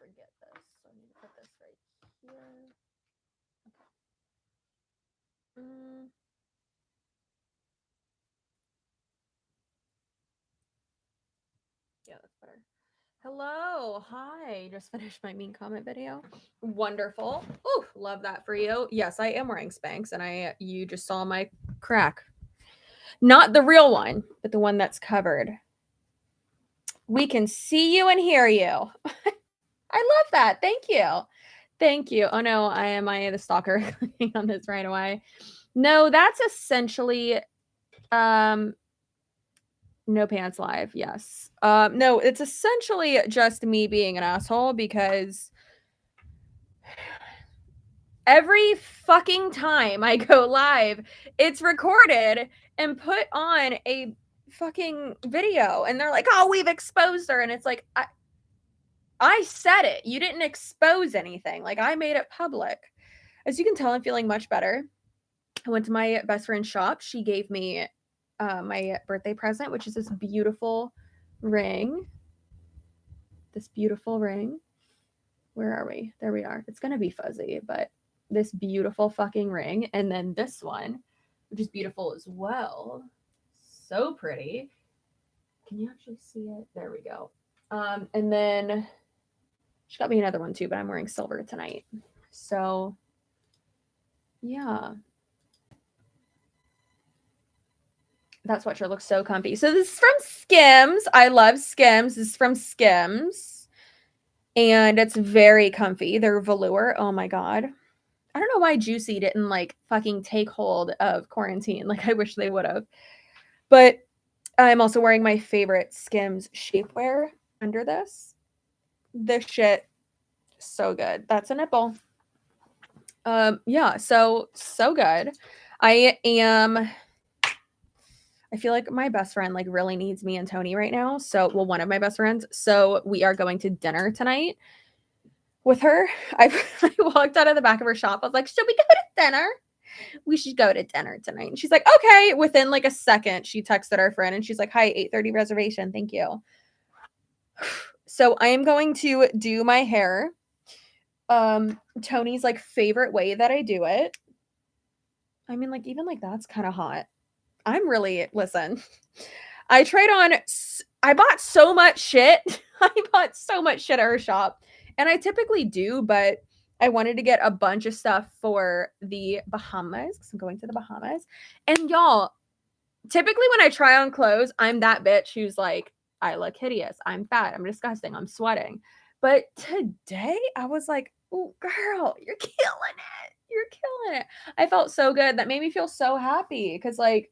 forget this. So I need to put this right here. Okay. Yeah, that's better. Hello. Hi. Just finished my mean comment video. Wonderful. Ooh, love that for you. Yes, I am wearing Spanx, and you just saw my crack. Not the real one, but the one that's covered. We can see you and hear you. I love that. Thank you. Thank you. Oh no, am I the stalker clicking on this right away? No, that's essentially no pants live. Yes. No, it's essentially just me being an asshole because every fucking time I go live, it's recorded and put on a fucking video, and they're like, "Oh, we've exposed her," and it's like, I said it. You didn't expose anything. Like, I made it public. As you can tell, I'm feeling much better. I went to my best friend's shop. She gave me my birthday present, which is this beautiful ring. This beautiful ring. Where are we? There we are. It's gonna be fuzzy, but this beautiful fucking ring, and then this one, which is beautiful as well. So pretty. Can you actually see it? There we go. And then she got me another one too, but I'm wearing silver tonight. So yeah. That sweatshirt looks so comfy. So this is from Skims. I love Skims. This is from Skims. And it's very comfy. They're velour. Oh my God. I don't know why Juicy didn't like fucking take hold of quarantine. Like, I wish they would have. But I'm also wearing my favorite Skims shapewear under this. This shit, so good. That's a nipple. Yeah, so good. I feel like my best friend like really needs me and Tony right now. So, well, one of my best friends. So we are going to dinner tonight with her. I walked out of the back of her shop. I was like, should we go to dinner? We should go to dinner tonight. And she's like, okay. Within like a second, she texted our friend and she's like, hi, 8:30 reservation. Thank you. So I am going to do my hair. Tony's like favorite way that I do it. I mean, like, even like that's kind of hot. I'm really, listen, I bought so much shit. I bought so much shit at her shop. And I typically do, but I wanted to get a bunch of stuff for the Bahamas because I'm going to the Bahamas. And y'all, typically when I try on clothes, I'm that bitch who's like, I look hideous. I'm fat. I'm disgusting. I'm sweating. But today I was like, oh, girl, you're killing it. You're killing it. I felt so good. That made me feel so happy because, like,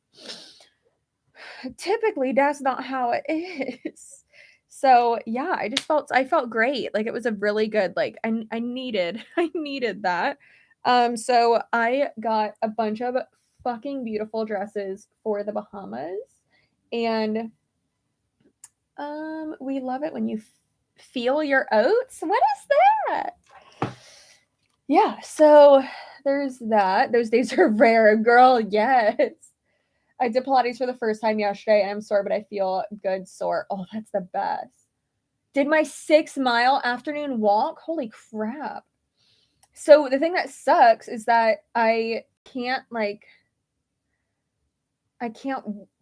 typically that's not how it is. So yeah, I felt great. Like, it was a really good, like, I needed that. So I got a bunch of fucking beautiful dresses for the Bahamas, and we love it when you feel your oats. What is that? Yeah, so there's that. Those days are rare, girl. Yes. I did Pilates for the first time yesterday, and I'm sore, but I feel good sore. Oh, that's the best. Did my 6-mile afternoon walk. Holy crap. So the thing that sucks is that I can't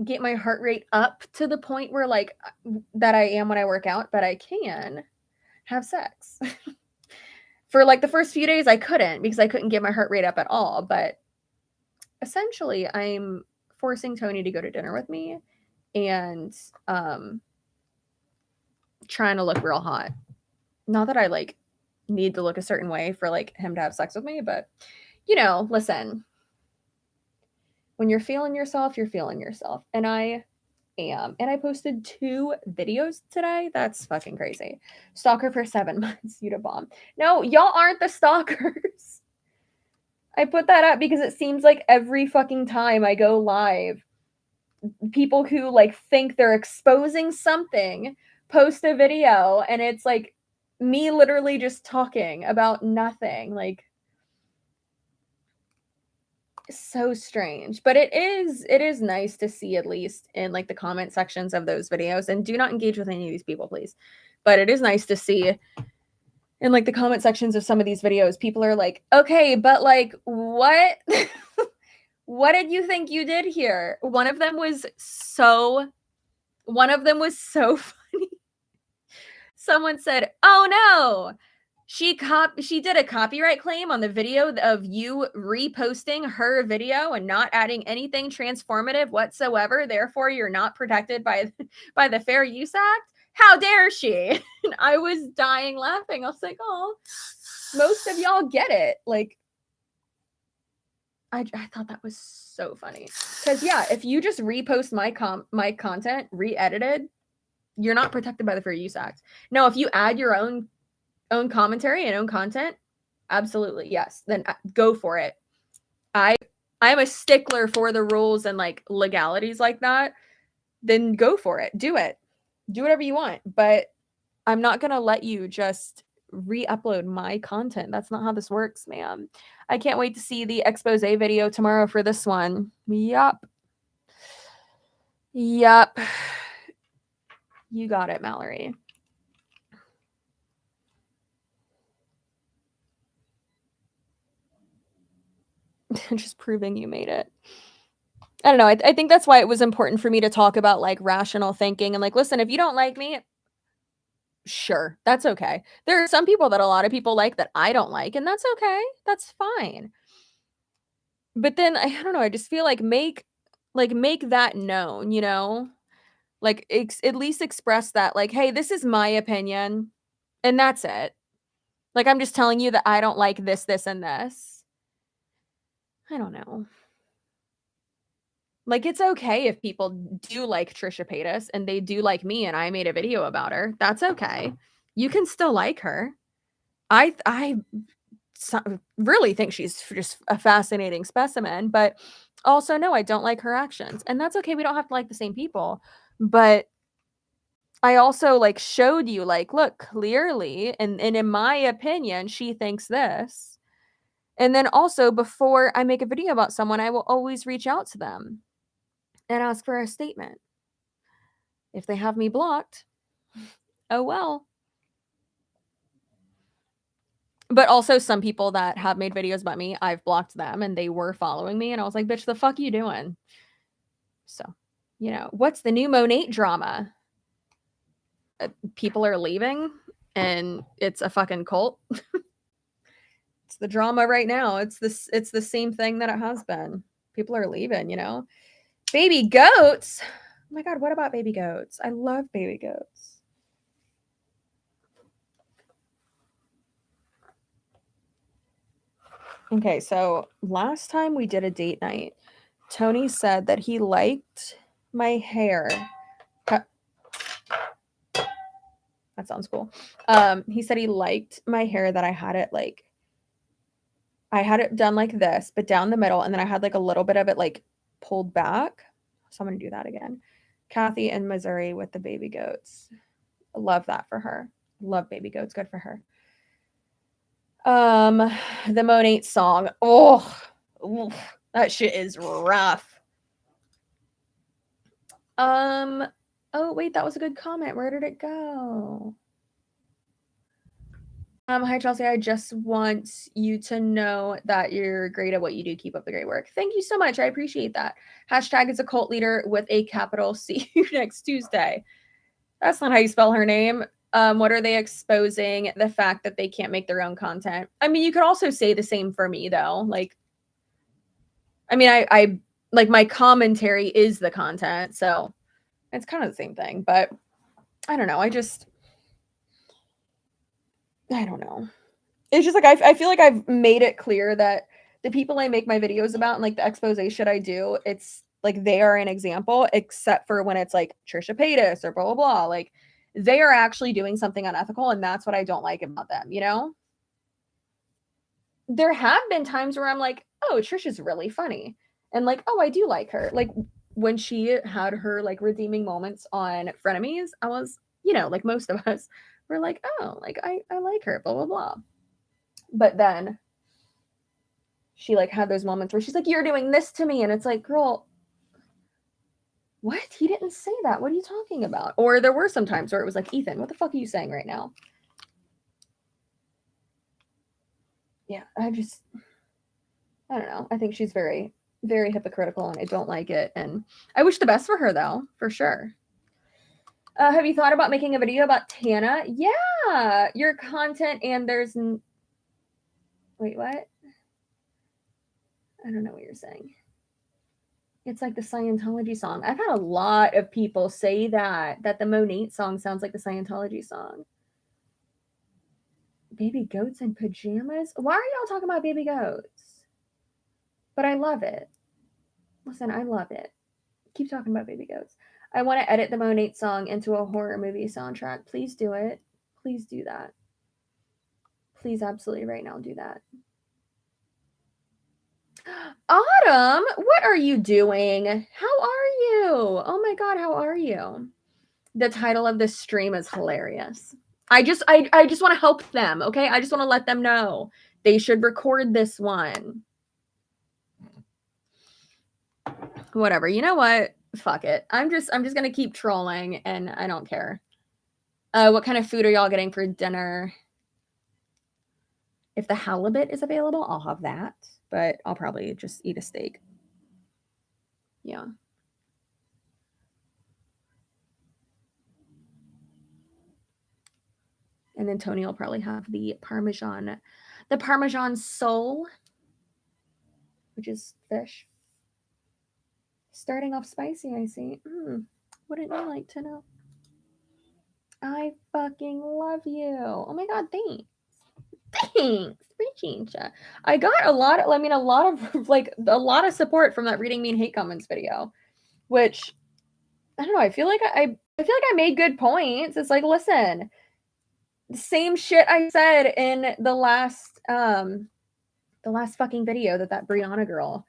get my heart rate up to the point where, like, that I am when I work out, but I can have sex. For like the first few days, I couldn't because I couldn't get my heart rate up at all. But essentially, I'm forcing Tony to go to dinner with me and trying to look real hot. Not that I like need to look a certain way for like him to have sex with me, but you know, listen. When you're feeling yourself, you're feeling yourself. And I am. And I posted 2 videos today. That's fucking crazy. Stalker for 7 months. You to bomb. No, y'all aren't the stalkers. I put that up because it seems like every fucking time I go live, people who like think they're exposing something post a video, and it's like me literally just talking about nothing. Like, so strange. But it is nice to see, at least in like the comment sections of those videos, and do not engage with any of these people, please, but it is nice to see in like the comment sections of some of these videos, people are like, okay, but like, what? What did you think you did here? One of them was so funny. Someone said, oh no, she did a copyright claim on the video of you reposting her video and not adding anything transformative whatsoever. Therefore, you're not protected by the Fair Use Act. How dare she? And I was dying laughing. I was like, oh, most of y'all get it. Like, I thought that was so funny. Because yeah, if you just repost my content re-edited, you're not protected by the Fair Use Act. No, if you add your own commentary and own content, absolutely, yes. Then go for it. I'm a stickler for the rules and like legalities like that. Then go for it. Do it. Do whatever you want. But I'm not going to let you just re-upload my content. That's not how this works, man. I can't wait to see the expose video tomorrow for this one. Yup. Yup. You got it, Mallory. Just proving you made it. I don't know. I think that's why it was important for me to talk about like rational thinking and like, listen, if you don't like me, sure, that's okay. There are some people that a lot of people like that I don't like, and that's okay. That's fine. But then I don't know, I just feel like make that known, you know? Like at least express that like, hey, this is my opinion and that's it. Like I'm just telling you that I don't like this, this, and this. I don't know. Like, it's okay if people do like Trisha Paytas and they do like me and I made a video about her. That's okay. You can still like her. I really think she's just a fascinating specimen, but also no, I don't like her actions. And that's okay. We don't have to like the same people. But I also like showed you like, look, clearly, and in my opinion, she thinks this. And then also before I make a video about someone, I will always reach out to them and ask for a statement. If they have me blocked, oh well. But also some people that have made videos about me, I've blocked them and they were following me and I was like, bitch, the fuck you doing? So, you know, what's the new Monet drama? People are leaving and it's a fucking cult. It's the drama right now. It's the same thing that it has been. People are leaving, you know. Baby goats. Oh my god, what about baby goats? I love baby goats. Okay, so last time we did a date night, Tony said that he liked my hair. That sounds cool. He said he liked my hair that I had it like, I had it done like this, but down the middle, and then I had like a little bit of it like pulled back. So I'm gonna do that again. Kathy in Missouri with the baby goats. I love that for her. Love baby goats. Good for her. The Monet song. Oh, that shit is rough. Oh wait, that was a good comment. Where did it go? Hi Chelsea, I just want you to know that you're great at what you do. Keep up the great work. Thank you so much. I appreciate that. Hashtag is a cult leader with a capital C. Next Tuesday. That's not how you spell her name. What are they exposing? The fact that they can't make their own content. I mean, you could also say the same for me though. Like, I mean, I like my commentary is the content, so it's kind of the same thing, but I don't know. I don't know. It's just like I feel like I've made it clear that the people I make my videos about and like the expose shit I do, it's like they are an example, except for when it's like Trisha Paytas or blah blah blah. Like they are actually doing something unethical, and that's what I don't like about them, you know? There have been times where I'm like, oh, Trisha's really funny. And like, oh, I do like her. Like when she had her like redeeming moments on Frenemies, I was, you know, like most of us were like, oh, like I like her, blah blah blah. But then she like had those moments where she's like, you're doing this to me. And it's like, girl, what? He didn't say that. What are you talking about? Or there were some times where it was like, Ethan, what the fuck are you saying right now? yeah, I don't know. I think she's very, very hypocritical, and I don't like it. And I wish the best for her, though, for sure. Have you thought about making a video about Tana? Yeah, your content, and there's... Wait, what? I don't know what you're saying. It's like the Scientology song. I've had a lot of people say that the Monate song sounds like the Scientology song. Baby goats in pajamas? Why are y'all talking about baby goats? But I love it. Listen, I love it. Keep talking about baby goats. I want to edit the Monate song into a horror movie soundtrack. Please do it. Please do that. Please, absolutely, right now, do that. Autumn, what are you doing? How are you? Oh my God, how are you? The title of this stream is hilarious. I just want to help them, okay? I just want to let them know they should record this one. Whatever. You know what? Fuck it. I'm just gonna keep trolling, and I don't care. What kind of food are y'all getting for dinner? If the halibut is available, I'll have that, but I'll probably just eat a steak. Yeah. And then Tony will probably have the Parmesan sole, which is fish. Starting off spicy, I see. Wouldn't you like to know? I fucking love you. Oh my God, thanks. Appreciate ya. I got a lot of support from that reading mean hate comments video, which I don't know. I feel like I made good points. It's like, listen, the same shit I said in the last fucking video that Brianna girl,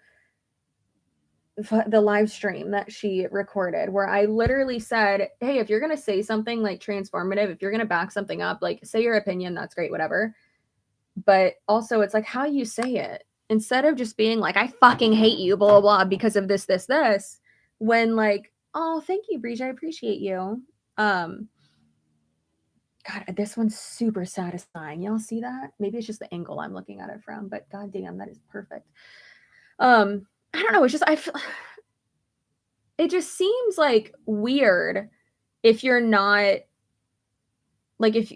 the live stream that she recorded, where I literally said, hey, if you're going to say something like transformative, if you're going to back something up, like say your opinion, that's great, whatever. But also it's like how you say it, instead of just being like, I fucking hate you, blah, blah, blah, because of this, when like, oh, thank you, Breege, I appreciate you. God, this one's super satisfying. Y'all see that? Maybe it's just the angle I'm looking at it from, but goddamn, that is perfect. I don't know. It's just, it just seems like weird if you're not like, if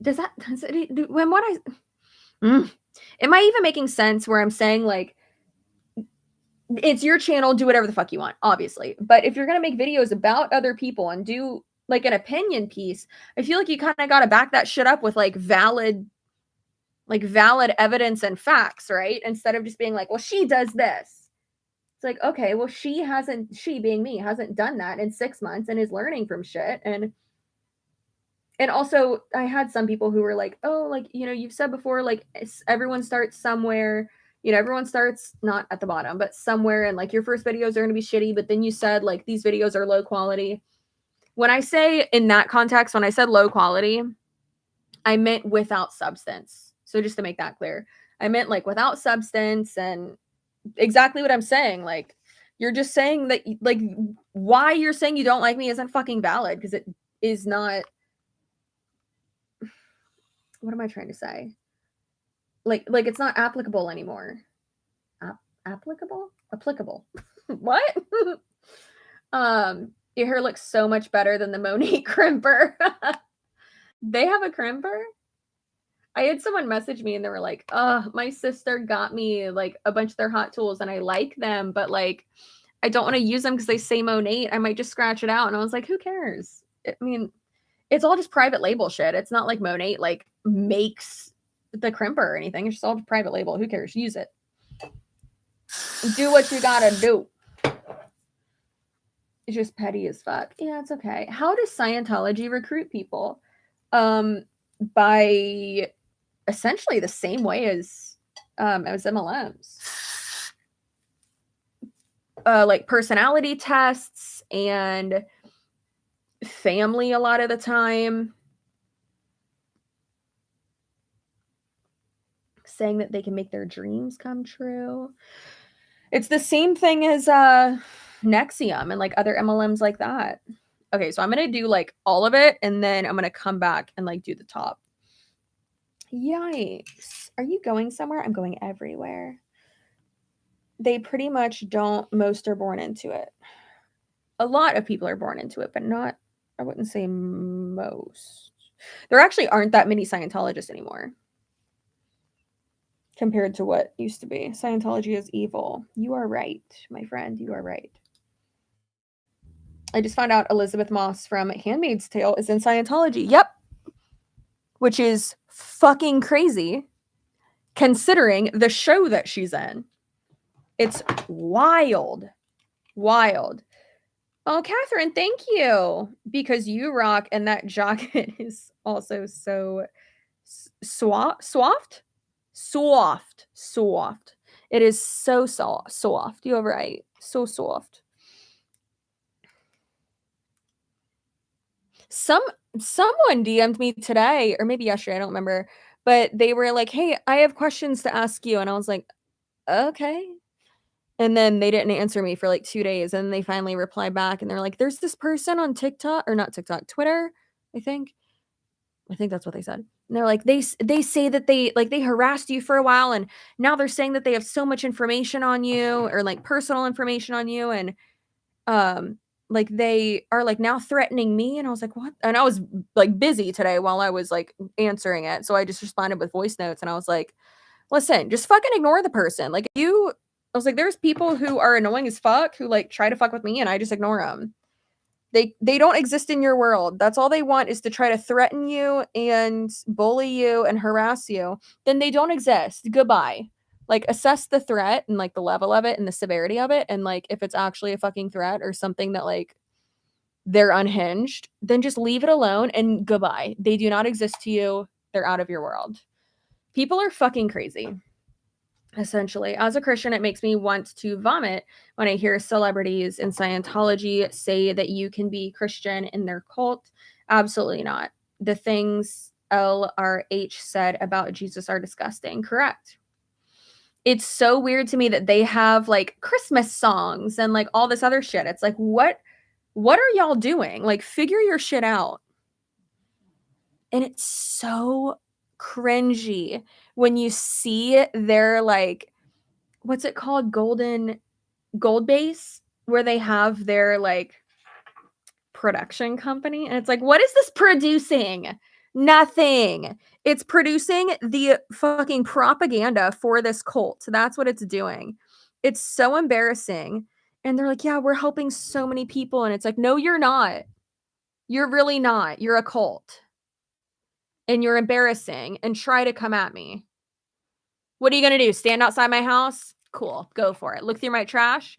am I even making sense where I'm saying like, it's your channel, do whatever the fuck you want, obviously. But if you're going to make videos about other people and do like an opinion piece, I feel like you kind of got to back that shit up with like valid evidence and facts, right? Instead of just being like, well, she does this. It's like, okay, well, she being me, hasn't done that in 6 months and is learning from shit. And also I had some people who were like, oh, like, you know, you've said before, like everyone starts somewhere, you know, everyone starts not at the bottom, but somewhere, and like your first videos are going to be shitty, but then you said like these videos are low quality. When I say in that context, when I said low quality, I meant without substance. So just to make that clear, I meant like without substance, and exactly what I'm saying. Like, you're just saying that, like, why you're saying you don't like me isn't fucking valid, because it is not. What am I trying to say? Like it's not applicable anymore. Applicable? What? Your hair looks so much better than the Monique crimper. They have a crimper? I had someone message me and they were like, oh, my sister got me like a bunch of their hot tools and I like them, but like I don't want to use them because they say Monate. I might just scratch it out. And I was like, who cares? I mean, it's all just private label shit. It's not like Monate like makes the crimper or anything. It's just all private label. Who cares? Use it. Do what you gotta do. It's just petty as fuck. Yeah, it's okay. How does Scientology recruit people? By essentially the same way as MLMs. Like personality tests and family a lot of the time. Saying that they can make their dreams come true. It's the same thing as Nexium and like other MLMs like that. Okay, so I'm going to do like all of it and then I'm going to come back and like do the top. Yikes. Are you going somewhere? I'm going everywhere. They pretty much don't, most are born into it. A lot of people are born into it, but not, I wouldn't say most. There actually aren't that many Scientologists anymore compared to what used to be. Scientology is evil. You are right, my friend. You are right. I just found out Elizabeth Moss from Handmaid's Tale is in Scientology. Yep. Which is fucking crazy considering the show that she's in. It's wild. Wild. Oh, Catherine, thank you. Because you rock, and that jacket is also so soft. It is so soft. You are right. So soft. Someone DM'd me today, or maybe yesterday, I don't remember, but they were like, "Hey, I have questions to ask you," and I was like, "Okay." And then they didn't answer me for like 2 days, and they finally replied back, and they're like, "There's this person on TikTok, or not TikTok, Twitter, I think." I think that's what they said. And they're like, they say that they harassed you for a while, and now they're saying that they have so much information on you, or like personal information on you, and like they are like now threatening me. And I was like, what? And I was like busy today while I was like answering it, so I just responded with voice notes, and I was like, listen, just fucking ignore the person. Like I was like, there's people who are annoying as fuck who like try to fuck with me, and I just ignore them. They don't exist in your world. That's all they want, is to try to threaten you and bully you and harass you. Then they don't exist. Goodbye. Like, assess the threat and like the level of it and the severity of it, and like if it's actually a fucking threat or something that like they're unhinged, then just leave it alone and goodbye. They do not exist to you. They're out of your world. People are fucking crazy. Essentially, as a Christian, it makes me want to vomit when I hear celebrities in Scientology say that you can be Christian in their cult. Absolutely not. The things LRH said about Jesus are disgusting. Correct. It's so weird to me that they have like Christmas songs and like all this other shit. It's like, what are y'all doing? Like, figure your shit out. And it's so cringy when you see their like, what's it called? Gold base, where they have their like production company, and it's like, what is this producing? Nothing. It's producing the fucking propaganda for this cult. So that's what it's doing. It's so embarrassing. And they're like, yeah, we're helping so many people, and it's like, no, you're not. You're really not. You're a cult, and you're embarrassing, and try to come at me. What are you gonna do? Stand outside my house? Cool, go for it. Look through my trash.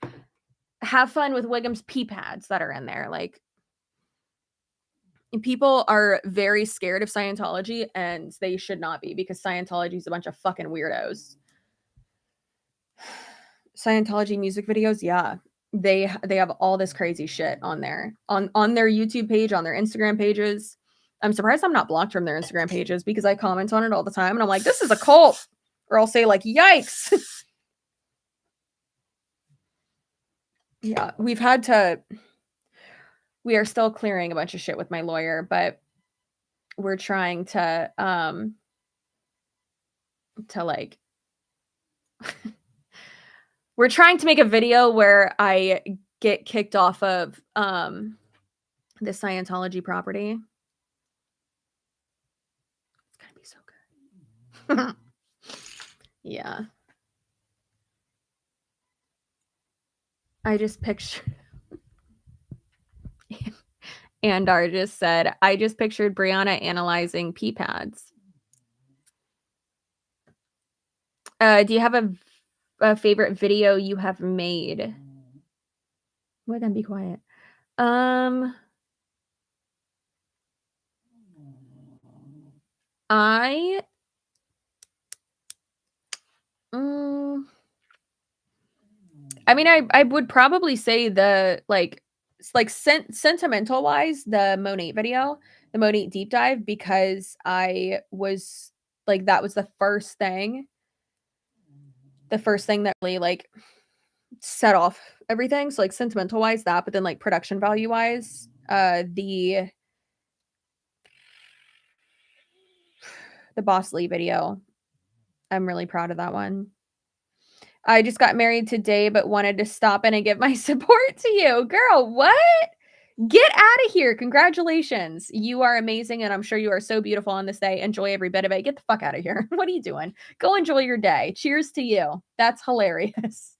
Have fun with Wiggum's pee pads that are in there. Like, people are very scared of Scientology, and they should not be, because Scientology is a bunch of fucking weirdos. Scientology music videos, yeah. They have all this crazy shit on there. On their YouTube page, on their Instagram pages. I'm surprised I'm not blocked from their Instagram pages, because I comment on it all the time, and I'm like, this is a cult. Or I'll say like, yikes. Yeah, we are still clearing a bunch of shit with my lawyer, but we're trying to like we're trying to make a video where I get kicked off of the Scientology property. It's gonna be so good. Yeah. I just pictured Andar just said, I just pictured Brianna analyzing pee pads. Do you have a favorite video you have made? Why then be quiet? I mean, I would probably say the like sentimental wise, the Monate video, the Monate deep dive, because I was like, that was the first thing that really like set off everything. So like sentimental wise, that, but then like production value wise, the the Boss Lee video. I'm really proud of that one. I just got married today, but wanted to stop in and give my support to you. Girl, what? Get out of here. Congratulations. You are amazing, and I'm sure you are so beautiful on this day. Enjoy every bit of it. Get the fuck out of here. What are you doing? Go enjoy your day. Cheers to you. That's hilarious.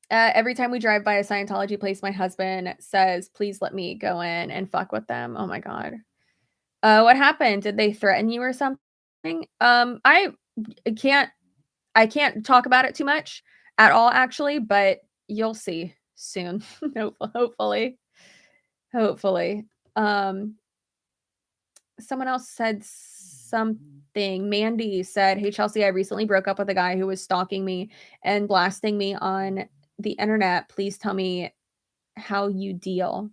Every time we drive by a Scientology place, my husband says, please let me go in and fuck with them. Oh my God. What happened? Did they threaten you or something? I can't talk about it too much at all, actually, but you'll see soon. Hopefully. Someone else said something. Mandy said, hey, Chelsea, I recently broke up with a guy who was stalking me and blasting me on the internet. Please tell me how you deal.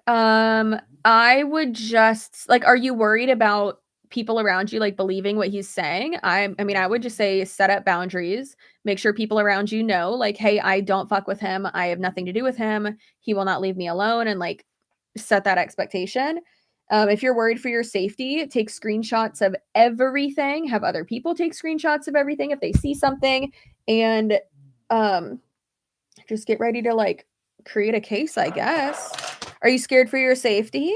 I would just like, are you worried about people around you like believing what he's saying? I mean, I would just say set up boundaries, make sure people around you know, like, hey, I don't fuck with him. I have nothing to do with him. He will not leave me alone, and like set that expectation. If you're worried for your safety, take screenshots of everything, have other people take screenshots of everything if they see something, and just get ready to like create a case, I guess. Are you scared for your safety?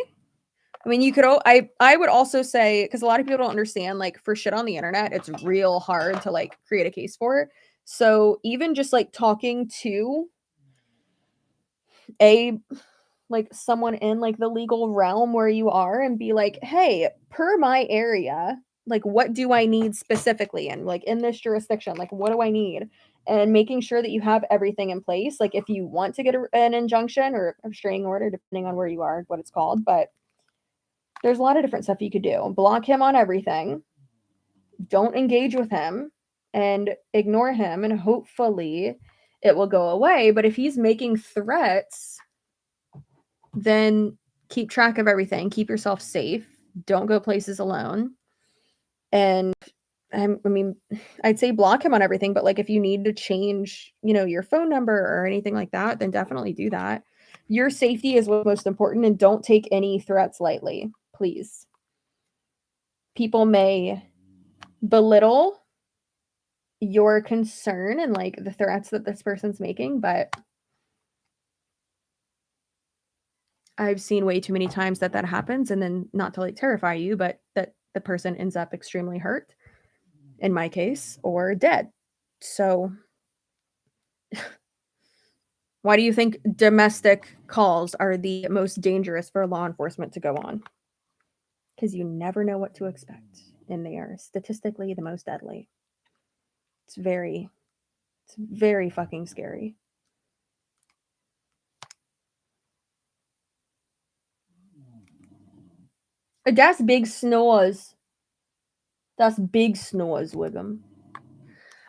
I mean, you could, I would also say, because a lot of people don't understand, like for shit on the internet, it's real hard to like create a case for it. So even just like talking to like someone in like the legal realm where you are and be like, hey, per my area, like what do I need specifically? And like in this jurisdiction, like what do I need? And making sure that you have everything in place. Like if you want to get an injunction or a restraining order, depending on where you are, what it's called. But there's a lot of different stuff you could do. Block him on everything. Don't engage with him and ignore him. And hopefully it will go away. But if he's making threats, then keep track of everything. Keep yourself safe. Don't go places alone. And I mean, I'd say block him on everything, but like if you need to change, your phone number or anything like that, then definitely do that. Your safety is what's most important, and don't take any threats lightly, please. People may belittle your concern and like the threats that this person's making, but I've seen way too many times that happens, and then not to like terrify you, but that the person ends up extremely hurt, in my case, or dead. So why do you think domestic calls are the most dangerous for law enforcement to go on? Because you never know what to expect, and they are statistically the most deadly. It's very fucking scary. That's big snores. That's big snores, Wiggum.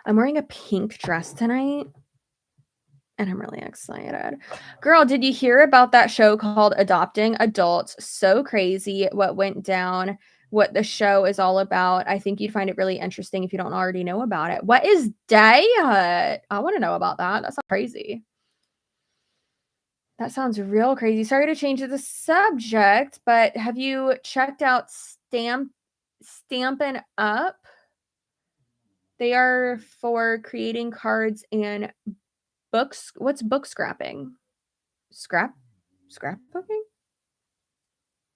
I'm wearing a pink dress tonight, and I'm really excited. Girl, did you hear about that show called Adopting Adults? So crazy what went down, what the show is all about. I think you'd find it really interesting if you don't already know about it. What is Day Hut? I want to know about that. That sounds crazy. That sounds real crazy. Sorry to change the subject, but have you checked out Stampin' Up? They are for creating cards and books. What's book scrapping? Scrapbooking?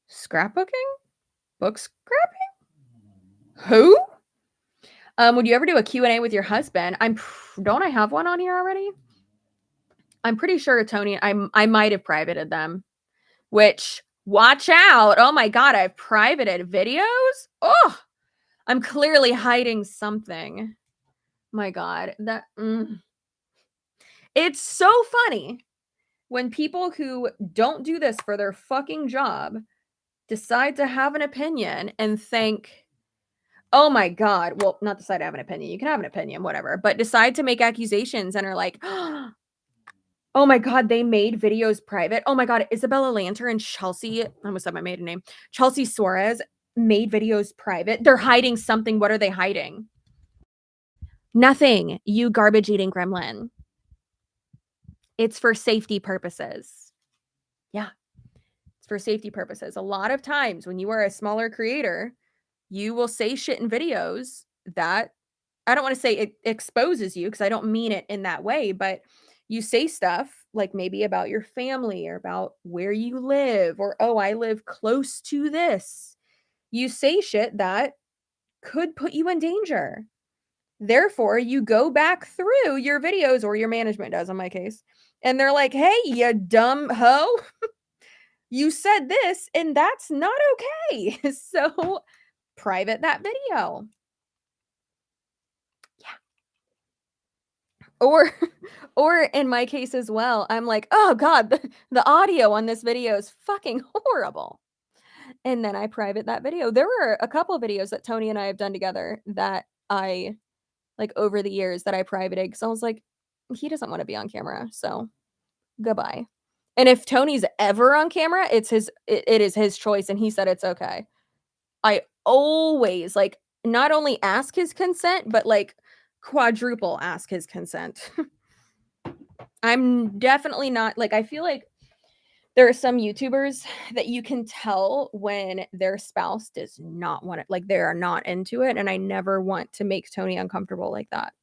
Scrapbooking? Book scrapping? Who? Would you ever do a Q&A with your husband? Don't I have one on here already? I'm pretty sure Tony, I might have privated them, which watch out. Oh my God, I've privated videos. Oh, I'm clearly hiding something. My God, it's so funny when people who don't do this for their fucking job decide to have an opinion and think, oh my God, well, not decide to have an opinion. You can have an opinion, whatever, but decide to make accusations and are like, oh my God, they made videos private. Oh my God, Isabella Lanter and Chelsea, I almost said my maiden name, Chelsea Suarez made videos private. They're hiding something. What are they hiding? Nothing, you garbage eating gremlin. It's for safety purposes. Yeah. It's for safety purposes. A lot of times when you are a smaller creator, you will say shit in videos that I don't want to say it exposes you because I don't mean it in that way, but you say stuff like maybe about your family or about where you live or, oh, I live close to this. You say shit that could put you in danger. Therefore, you go back through your videos, or your management does in my case, and they're like, hey, you dumb hoe, you said this and that's not okay. So private that video. Or or in my case as well, I'm like, "Oh god, the audio on this video is fucking horrible." And then I private that video. There were a couple of videos that Tony and I have done together that I like over the years that I privated because I was like, "He doesn't wanna be on camera, so goodbye." And if Tony's ever on camera, it is his choice, and he said it's okay. I always, like, not only ask his consent, but, like, quadruple ask his consent. I'm definitely not like, I feel like there are some YouTubers that you can tell when their spouse does not want it, like, they are not into it, and I never want to make Tony uncomfortable like that,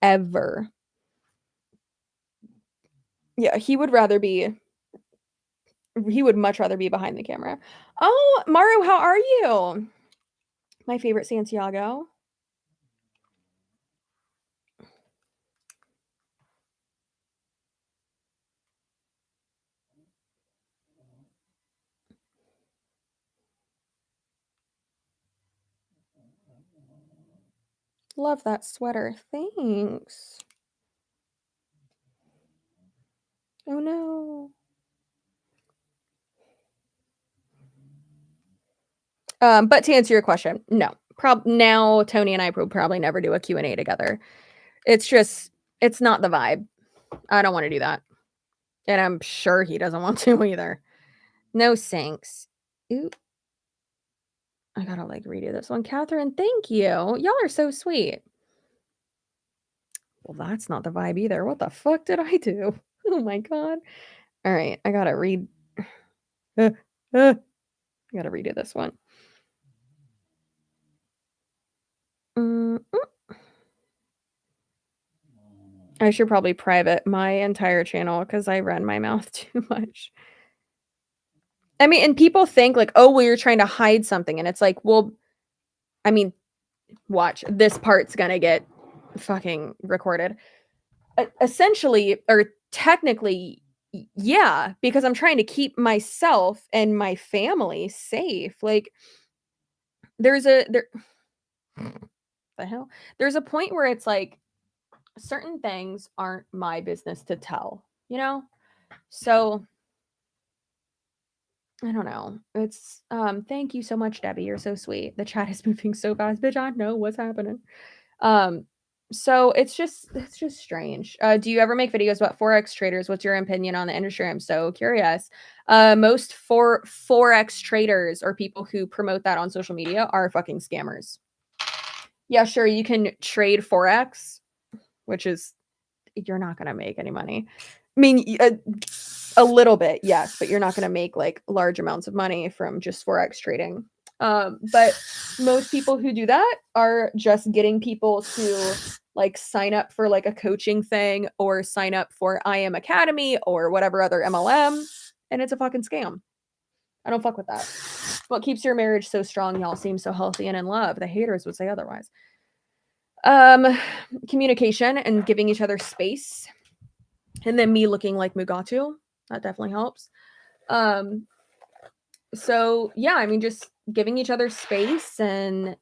ever. Yeah, he would much rather be behind the camera. Oh, Maru, how are you? My favorite Santiago. Love that sweater. Thanks. Oh, no. But to answer your question, no. Now Tony and I will probably never do a Q&A together. It's just it's not the vibe. I don't wanna do that, and I'm sure he doesn't want to either. No thanks. Ooh, I gotta, like, redo this one. Catherine, thank you. Y'all are so sweet. Well, that's not the vibe either. What the fuck did I do? Oh my god. Alright, I gotta read I gotta redo this one. Mm, I should probably private my entire channel because I run my mouth too much. I mean, and people think like, "Oh, well, you're trying to hide something," and it's like, well, I mean, watch, this part's gonna get fucking recorded. Essentially, or technically, yeah, because I'm trying to keep myself and my family safe. Like, there the hell? There's a point where it's like, certain things aren't my business to tell, you know? So I don't know. It's thank you so much, Debbie. You're so sweet. The chat is moving so fast, bitch. I know what's happening. Um, so it's just strange. Do you ever make videos about Forex traders? What's your opinion on the industry? I'm so curious. Most Forex traders or people who promote that on social media are fucking scammers. Yeah, sure, you can trade Forex, which is you're not gonna make any money. I mean, a little bit, yes, but you're not gonna make, like, large amounts of money from just Forex trading. But most people who do that are just getting people to, like, sign up for, like, a coaching thing or sign up for IM Academy or whatever other MLM, and it's a fucking scam. I don't fuck with that. What keeps your marriage so strong? Y'all seem so healthy and in love. The haters would say otherwise. Communication and giving each other space. And then me looking like Mugatu. That definitely helps. So yeah, I mean, just giving each other space and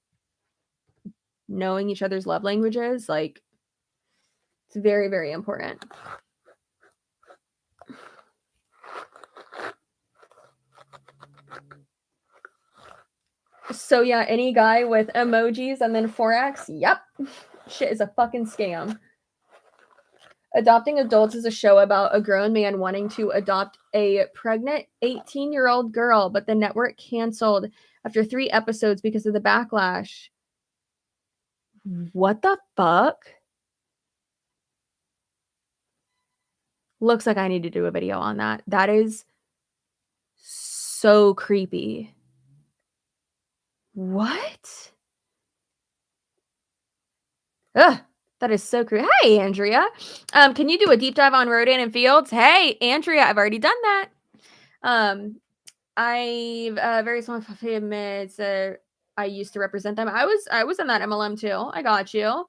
knowing each other's love languages, like, it's very, very important. So yeah, any guy with emojis and then Forex, yep. Shit is a fucking scam. Adopting Adults is a show about a grown man wanting to adopt a pregnant 18-year-old girl, but the network canceled after 3 episodes because of the backlash. What the fuck? Looks like I need to do a video on that. That is so creepy. What? Ugh, that is so creepy. Hey, Andrea. Can you do a deep dive on Rodan and Fields? Hey, Andrea, I've already done that. I've very small admits I used to represent them. I was in that MLM too. I got you.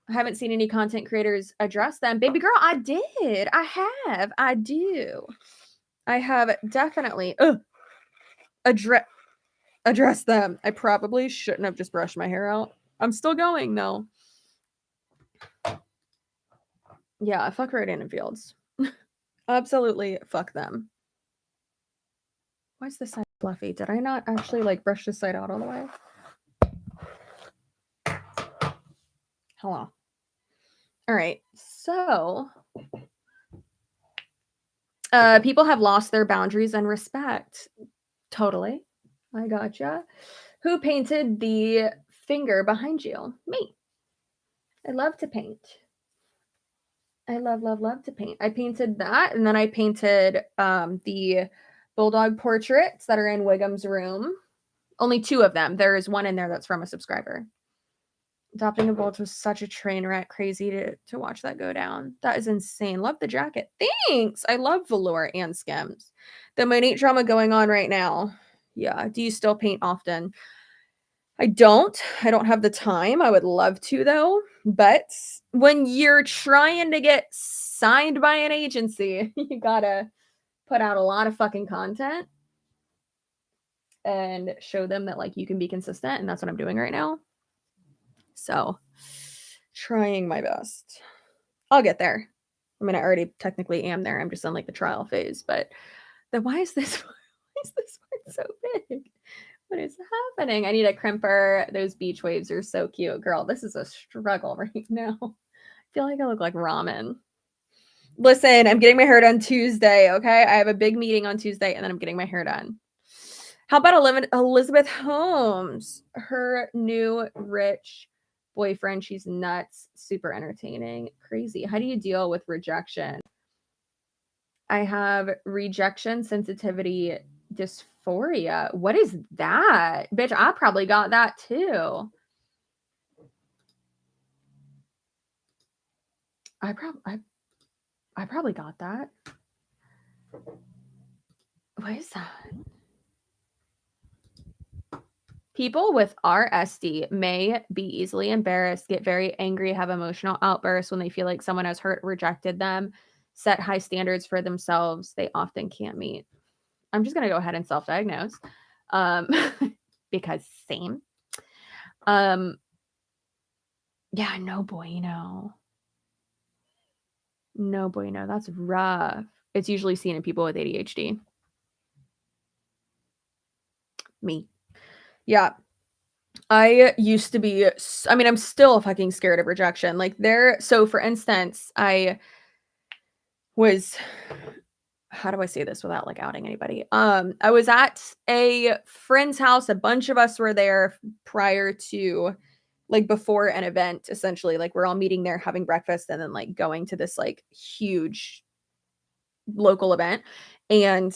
I haven't seen any content creators address them. Baby girl, I did. I have. I do. I have definitely address them. I probably shouldn't have just brushed my hair out. I'm still going though. Yeah, fuck Rodan and Fields. Absolutely fuck them. Why is this side fluffy? Did I not actually like brush this side out all the way? Hello. All right. So, people have lost their boundaries and respect. Totally. I gotcha. Who painted the finger behind you? Me. I love to paint. I love to paint. I painted that, and then I painted the bulldog portraits that are in Wiggum's room. Only 2 of them. There is one in there that's from a subscriber. Adopting a Bolt was such a train wreck. Crazy to watch that go down. That is insane. Love the jacket. Thanks. I love velour and skims. The Monate drama going on right now. Yeah. Do you still paint often? I don't have the time. I would love to though. But when you're trying to get signed by an agency, you gotta put out a lot of fucking content and show them that like you can be consistent. And that's what I'm doing right now. So trying my best. I'll get there. I mean, I already technically am there. I'm just on like the trial phase, but then why is this one so big? What is happening? I need a crimper. Those beach waves are so cute. Girl, this is a struggle right now. I feel like I look like ramen. Listen, I'm getting my hair done Tuesday, okay? I have a big meeting on Tuesday, and then I'm getting my hair done. How about Elizabeth Holmes? Her new rich boyfriend. She's nuts. Super entertaining. Crazy. How do you deal with rejection? I have rejection sensitivity dysphoria. What is that? Bitch, I probably got that too. I probably got that. What is that? People with RSD may be easily embarrassed, get very angry, have emotional outbursts when they feel like someone has rejected them, set high standards for themselves they often can't meet. I'm just going to go ahead and self-diagnose because same. Yeah, no bueno. No bueno. That's rough. It's usually seen in people with ADHD. Me. Yeah. I used to be, I mean, I'm still fucking scared of rejection. Like so for instance, I was, how do I say this without like outing anybody? I was at a friend's house. A bunch of us were there prior to, like before an event, essentially. Like we're all meeting there, having breakfast, and then like going to this like huge local event. And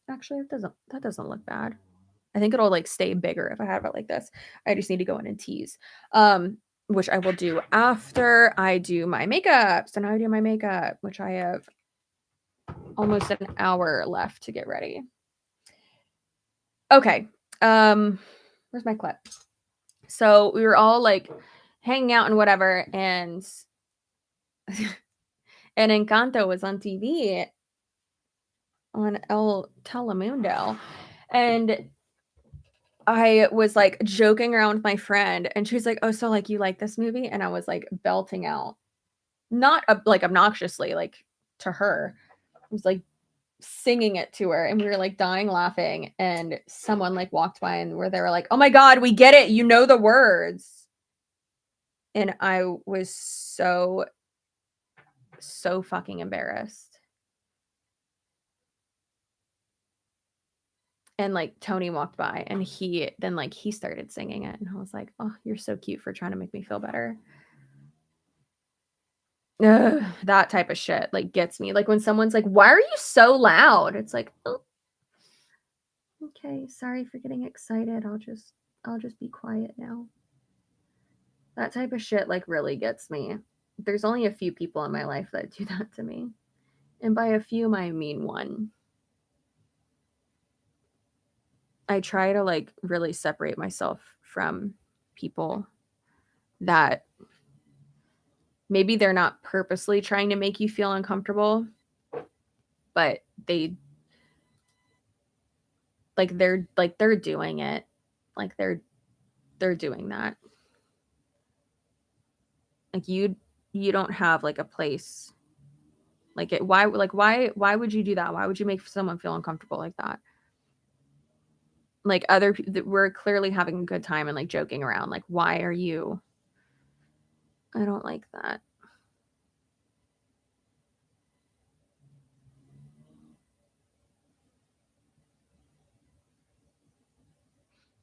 actually that doesn't look bad. I think it'll like stay bigger if I have it like this. I just need to go in and tease, which I will do after I do my makeup. So now I do my makeup, which I have almost an hour left to get ready. Okay. Where's my clip? So we were all like hanging out and whatever, and and Encanto was on TV on El Telemundo, and I was like joking around with my friend, and she's like, "Oh, so like you like this movie?" And I was like belting out, not like obnoxiously, like to her. I was like singing it to her, and we were like dying laughing. And someone like walked by, and where they were like, "Oh my god, we get it! You know the words." And I was so fucking embarrassed. And like Tony walked by, and he started singing it, and I was like, "Oh, you're so cute for trying to make me feel better." Ugh, that type of shit, like, gets me. Like, when someone's like, "Why are you so loud?" It's like, "Oh, okay, sorry for getting excited. I'll just be quiet now." That type of shit, like, really gets me. There's only a few people in my life that do that to me, and by a few, I mean one. I try to, like, really separate myself from people that maybe they're not purposely trying to make you feel uncomfortable, but they're doing it. Like, they're doing that. Like, you don't have, like, a place. Like, why would you do that? Why would you make someone feel uncomfortable like that? Like, we're clearly having a good time and, like, joking around. Like, why are you? I don't like that.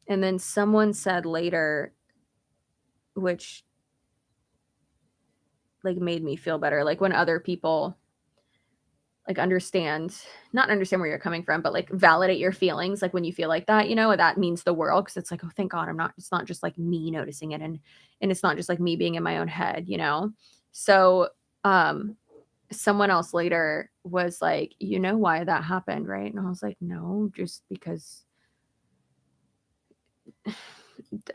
And then someone said later, which, like, made me feel better, like, when other people, like, not understand where you're coming from, but, like, validate your feelings, like, when you feel like that, that means the world, because it's like, "Oh, thank God it's not just, like, me noticing it, and it's not just, like, me being in my own head," you know? So, someone else later was like, "You know why that happened, right?" And I was like, "No, just because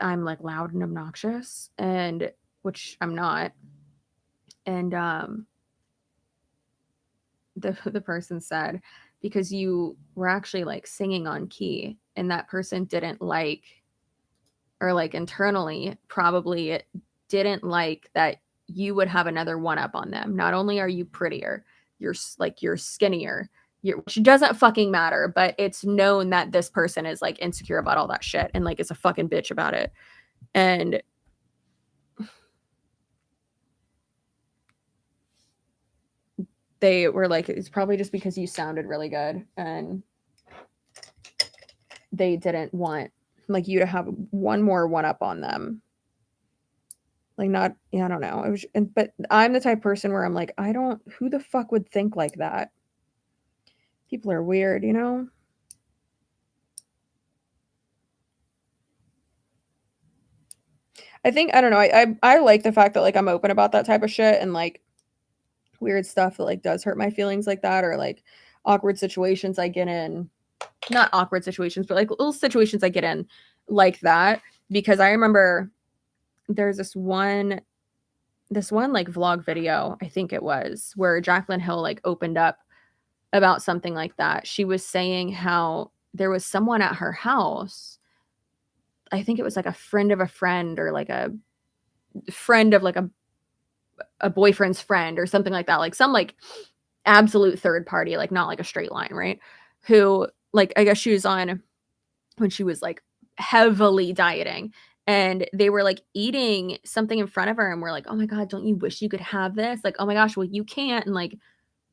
I'm, like, loud and obnoxious," and which I'm not. And, the person said, "Because you were actually, like, singing on key, and that person didn't like, or, like, internally probably didn't like that you would have another one up on them. Not only are you prettier, you're skinnier, which doesn't fucking matter, but it's known that this person is, like, insecure about all that shit and, like, is a fucking bitch about it." And they were like, "It's probably just because you sounded really good, and they didn't want, like, you to have one more one up on them." Like, not, yeah, I don't know. It was, but I'm the type of person where I'm like, I don't, who the fuck would think like that? People are weird, you know? I think, I don't know. I like the fact that, like, I'm open about that type of shit, and, like, weird stuff that, like, does hurt my feelings like that, or, like, awkward situations I get in. Not awkward situations, but, like, little situations I get in like that, because I remember there's this one, like, vlog video, I think it was, where Jaclyn Hill, like, opened up about something like that. She was saying how there was someone at her house. I think it was, like, a friend of a friend, or, like, a friend of, like, a boyfriend's friend or something like that, like, some, like, absolute third party, like, not like a straight line, right? Who, like, I guess she was on when she was, like, heavily dieting, and they were, like, eating something in front of her, and we're like, "Oh my god, don't you wish you could have this?" Like, "Oh my gosh, well, you can't," and, like,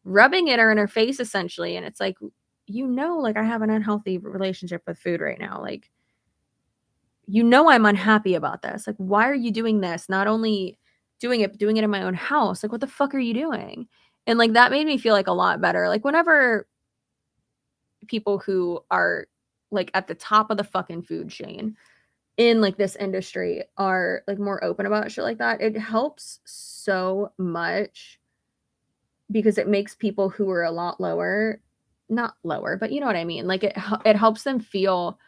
rubbing it her in her face essentially, and it's like, like, I have an unhealthy relationship with food right now, like, I'm unhappy about this, like, why are you doing this? Not only doing it in my own house, like, what the fuck are you doing? And, like, that made me feel, like, a lot better, like, whenever people who are, like, at the top of the fucking food chain in, like, this industry are, like, more open about shit like that, it helps so much, because it makes people who are a lot lower, not lower, but you know what I mean, like, it helps them feel.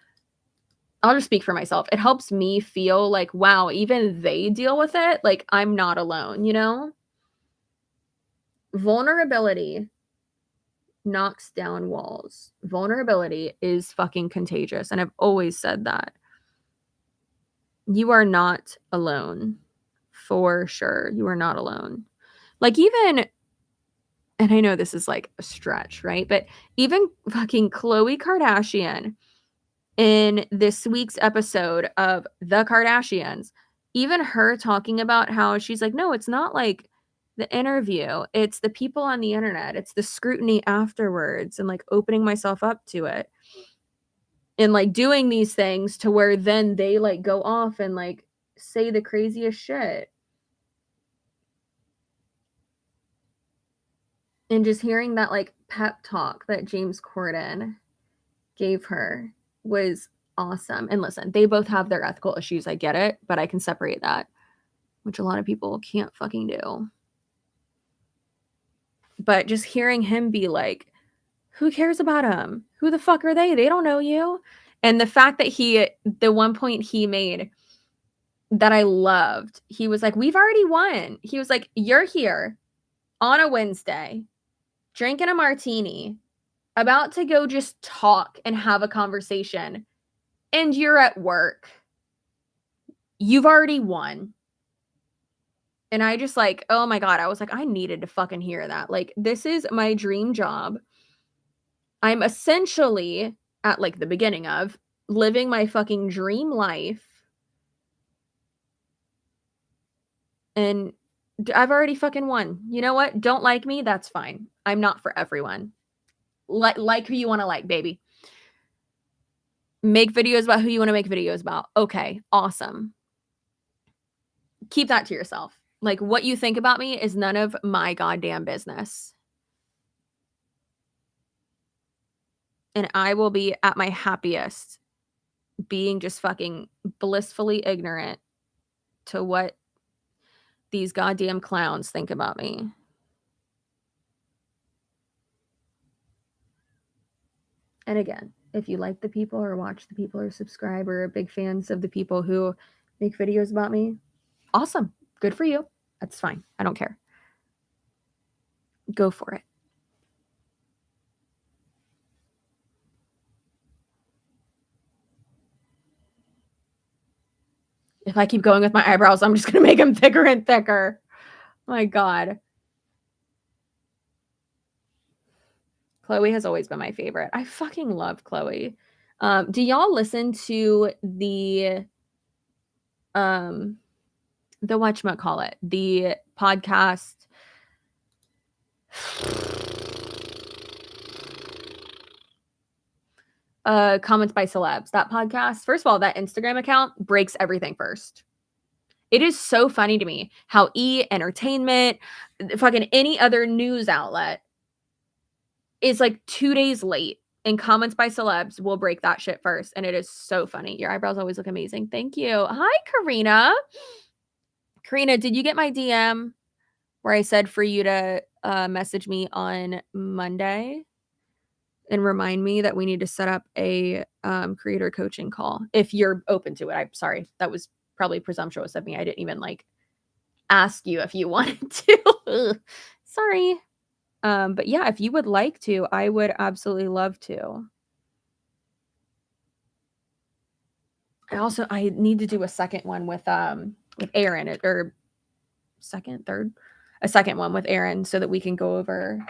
I'll just speak for myself. It helps me feel like, wow, even they deal with it, like, I'm not alone, you know? Vulnerability knocks down walls. Vulnerability is fucking contagious, and I've always said that. You are not alone. For sure, you are not alone. Like, even, and I know this is, like, a stretch, right? But even fucking Khloe Kardashian in this week's episode of The Kardashians, even her talking about how she's like, "No, it's not like the interview. It's the people on the internet. It's the scrutiny afterwards, and, like, opening myself up to it, and, like, doing these things to where then they, like, go off and, like, say the craziest shit." And just hearing that like pep talk that James Corden gave her was awesome. And listen, they both have their ethical issues. I get it, but I can separate that, which a lot of people can't fucking do. But just hearing him be like, who cares about him? Who the fuck are they? They don't know you. And the fact that the one point he made that I loved, he was like, we've already won. He was like, you're here on a Wednesday, drinking a martini, about to go just talk and have a conversation, and you're at work. You've already won. And I just like, oh my God, I was like, I needed to fucking hear that. Like, this is my dream job. I'm essentially at like the beginning of living my fucking dream life. And I've already fucking won. You know what? Don't like me? That's fine. I'm not for everyone. Like who you want to like, baby. Make videos about who you want to make videos about. Okay, awesome. Keep that to yourself. Like, what you think about me is none of my goddamn business. And I will be at my happiest being just fucking blissfully ignorant to what these goddamn clowns think about me. And again, if you like the people or watch the people or subscribe or are big fans of the people who make videos about me, awesome. Good for you. That's fine. I don't care. Go for it. If I keep going with my eyebrows, I'm just going to make them thicker and thicker. Oh my God. Chloe has always been my favorite. I fucking love Chloe. Do y'all listen to the whatchamacallit, the podcast Comments by Celebs, that podcast? First of all, that Instagram account breaks everything first. It is so funny to me how Entertainment, fucking any other news outlet is like 2 days late, and Comments by Celebs will break that shit first. And it is so funny. Your eyebrows always look amazing. Thank you. Hi, Karina. Karina, did you get my DM where I said for you to message me on Monday and remind me that we need to set up a creator coaching call if you're open to it? I'm sorry. That was probably presumptuous of me. I didn't even like ask you if you wanted to. Sorry. But yeah, if you would like to, I would absolutely love to. I need to do a second one with Aaron, or a second one with Aaron, so that we can go over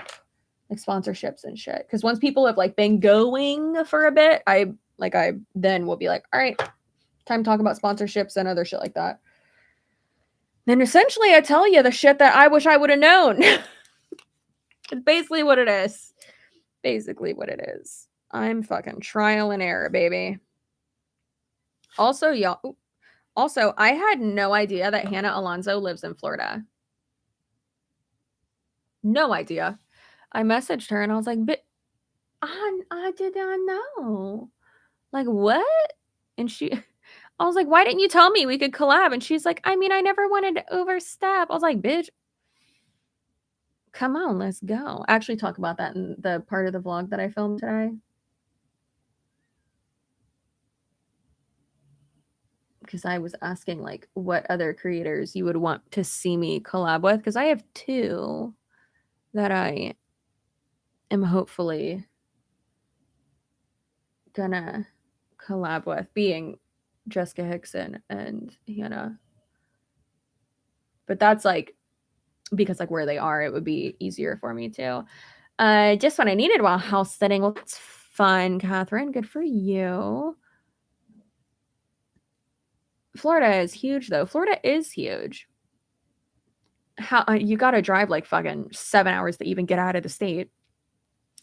like sponsorships and shit. Because once people have like been going for a bit, I then will be like, all right, time to talk about sponsorships and other shit like that. Then essentially I tell you the shit that I wish I would have known. It's basically what it is. Basically what it is. I'm fucking trial and error, baby. Also, y'all. Also, I had no idea that Hannah Alonso lives in Florida. No idea. I messaged her and I was like, but I did not know. Like, what? And I was like, why didn't you tell me we could collab? And she's like, I mean, I never wanted to overstep. I was like, bitch, come on, let's go. I actually talk about that in the part of the vlog that I filmed today. Because I was asking like what other creators you would want to see me collab with. Because I have 2 that I am hopefully gonna collab with, being Jessica Hickson and Hannah. But that's like, because like where they are, it would be easier for me too. Just what I needed while house sitting. Well, that's fun, Catherine. Good for you. Florida is huge, though. Florida is huge. How you got to drive like fucking 7 hours to even get out of the state,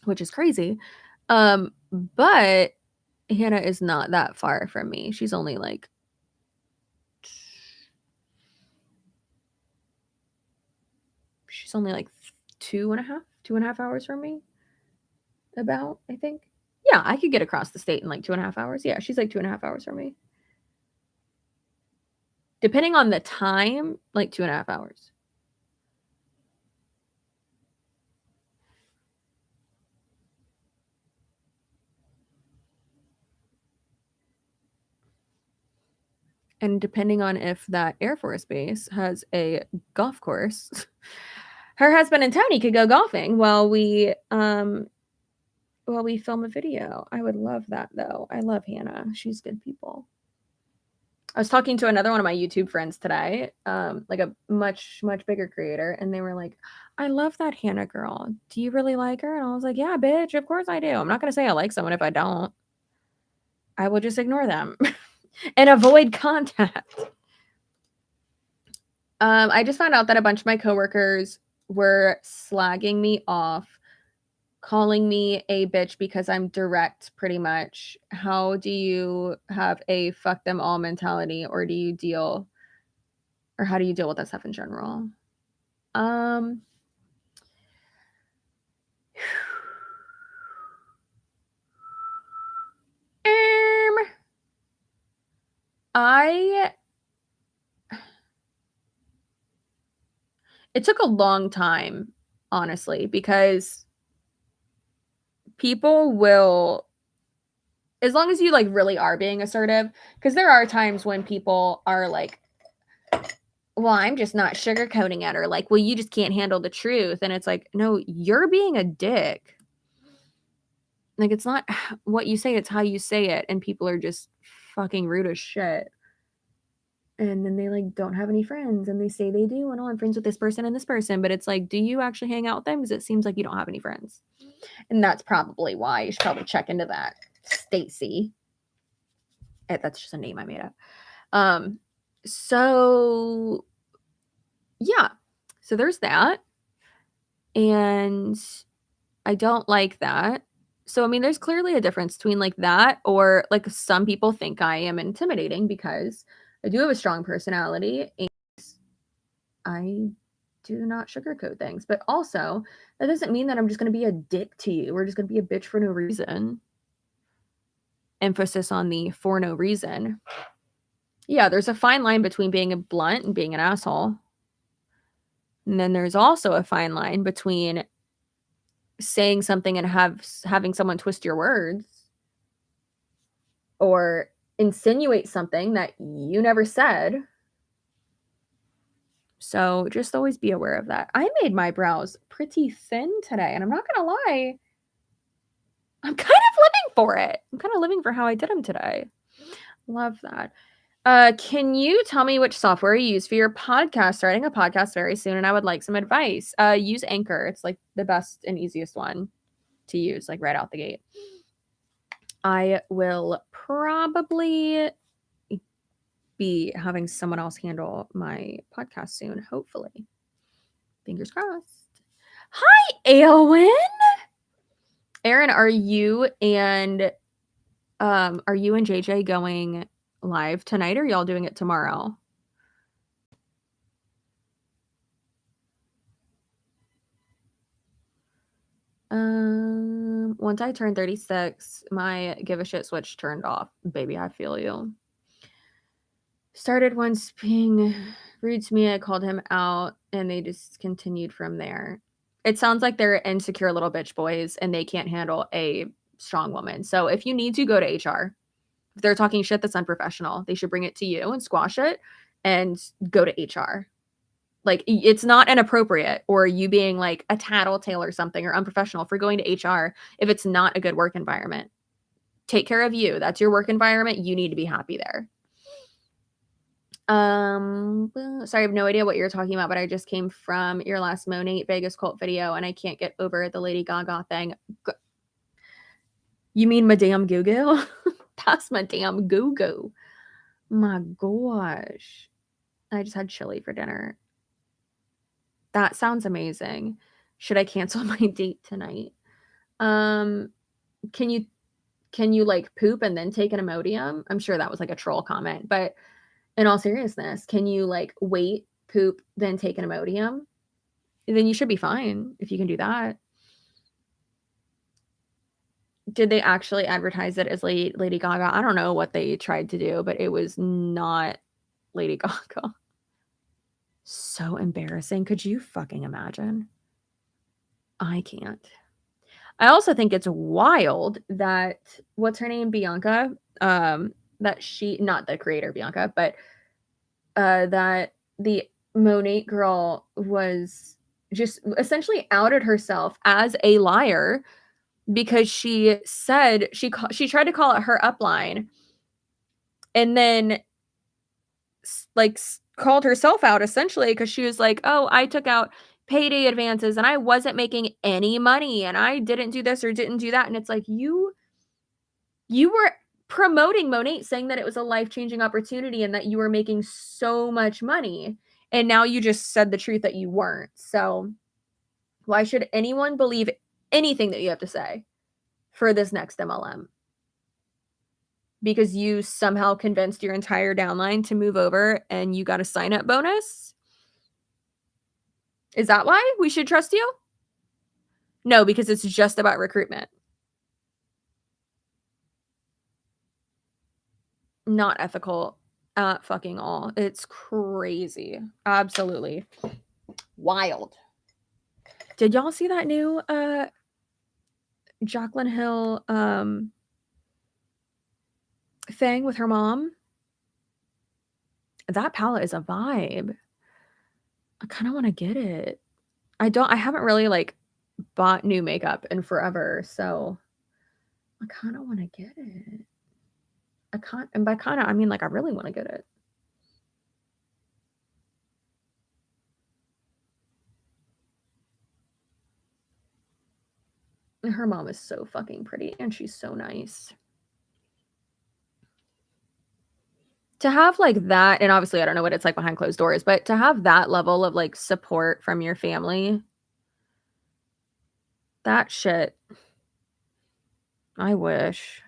which is crazy. But Hannah is not that far from me. She's only like 2.5 2.5 hours from me. About, I think. Yeah, I could get across the state in like 2.5 hours. Yeah, she's like 2.5 hours from me. Depending on the time, like 2.5 hours. And depending on if that Air Force base has a golf course, her husband and Tony could go golfing while we film a video. I would love that though. I love Hannah. She's good people. I was talking to another one of my YouTube friends today, like a much, much bigger creator, and they were like, I love that Hannah girl. Do you really like her? And I was like, yeah, bitch, of course I do. I'm not going to say I like someone if I don't. I will just ignore them and avoid contact. I just found out that a bunch of my coworkers were slagging me off, calling me a bitch because I'm direct pretty much. How do you have a fuck them all mentality, or do you deal, or how do you deal with that stuff in general? It took a long time, honestly, because people will, as long as you like really are being assertive, because there are times when people are like, well, I'm just not sugarcoating it, or like, well, you just can't handle the truth. And it's like, no, you're being a dick. Like, it's not what you say, it's how you say it. And people are just fucking rude as shit. And then they like don't have any friends, and they say they do, and oh, I'm friends with this person and this person. But it's like, do you actually hang out with them? Because it seems like you don't have any friends. And that's probably why. You should probably check into that. Stacy. That's just a name I made up. So yeah. So there's that. And I don't like that. So I mean, there's clearly a difference between like that, or like some people think I am intimidating because I do have a strong personality and I do not sugarcoat things. But also, that doesn't mean that I'm just going to be a dick to you. We're just going to be a bitch for no reason. Emphasis on the for no reason. Yeah, there's a fine line between being a blunt and being an asshole. And then there's also a fine line between saying something and having someone twist your words or insinuate something that you never said. So just always be aware of that. I made my brows pretty thin today, and I'm not going to lie, I'm kind of living for it. I'm kind of living for how I did them today. Love that. Can you tell me which software you use for your podcast? Starting a podcast very soon, and I would like some advice. Use Anchor. It's like the best and easiest one to use, like right out the gate. I will probably be having someone else handle my podcast soon, hopefully. Fingers crossed. Hi, Aylwin. Aaron, are you and JJ going live tonight, or are y'all doing it tomorrow? Once I turned 36, my give a shit switch turned off. Baby, I feel you. Started once being rude to me. I called him out, and they just continued from there. It sounds like they're insecure little bitch boys, and they can't handle a strong woman. So if you need to, go to HR. If they're talking shit that's unprofessional, they should bring it to you and squash it and go to HR. Like, it's not inappropriate or you being like a tattletale or something or unprofessional for going to HR if it's not a good work environment. Take care of you. That's your work environment. You need to be happy there. Sorry, I have no idea what you're talking about, but I just came from your last Monate Vegas cult video, and I can't get over the Lady Gaga thing. You mean Madame Goo? That's Madame Goo. My gosh. I just had chili for dinner. That sounds amazing. Should I cancel my date tonight? Can you like poop and then take an Imodium? I'm sure that was like a troll comment, but in all seriousness, can you like wait, poop, then take an Imodium? Then you should be fine if you can do that. Did they actually advertise it as Lady Gaga? I don't know what they tried to do, but it was not Lady Gaga. So embarrassing. Could you fucking imagine? I can't. I also think it's wild that what's her name, Bianca, that she, not the creator Bianca, but that the Monet girl was just essentially outed herself as a liar because she said she tried to call it her upline and then like called herself out essentially because she was like, "Oh, I took out payday advances and I wasn't making any money and I didn't do this or didn't do that." And it's like you were promoting Monet saying that it was a life-changing opportunity and that you were making so much money. And now you just said the truth that you weren't. So why should anyone believe anything that you have to say for this next MLM? Because you somehow convinced your entire downline to move over and you got a sign-up bonus? Is that why we should trust you? No, because it's just about recruitment. Not ethical at fucking all. It's crazy. Absolutely wild. Did y'all see that new Jaclyn Hill thing with her mom? That palette is a vibe. I kind of want to get it. I haven't really like bought new makeup in forever, so I kind of want to get it. And by kind of I mean like I really want to get it. Her mom is so fucking pretty and she's so nice. To have like that, and obviously I don't know what it's like behind closed doors, but to have that level of like support from your family, that shit, I wish.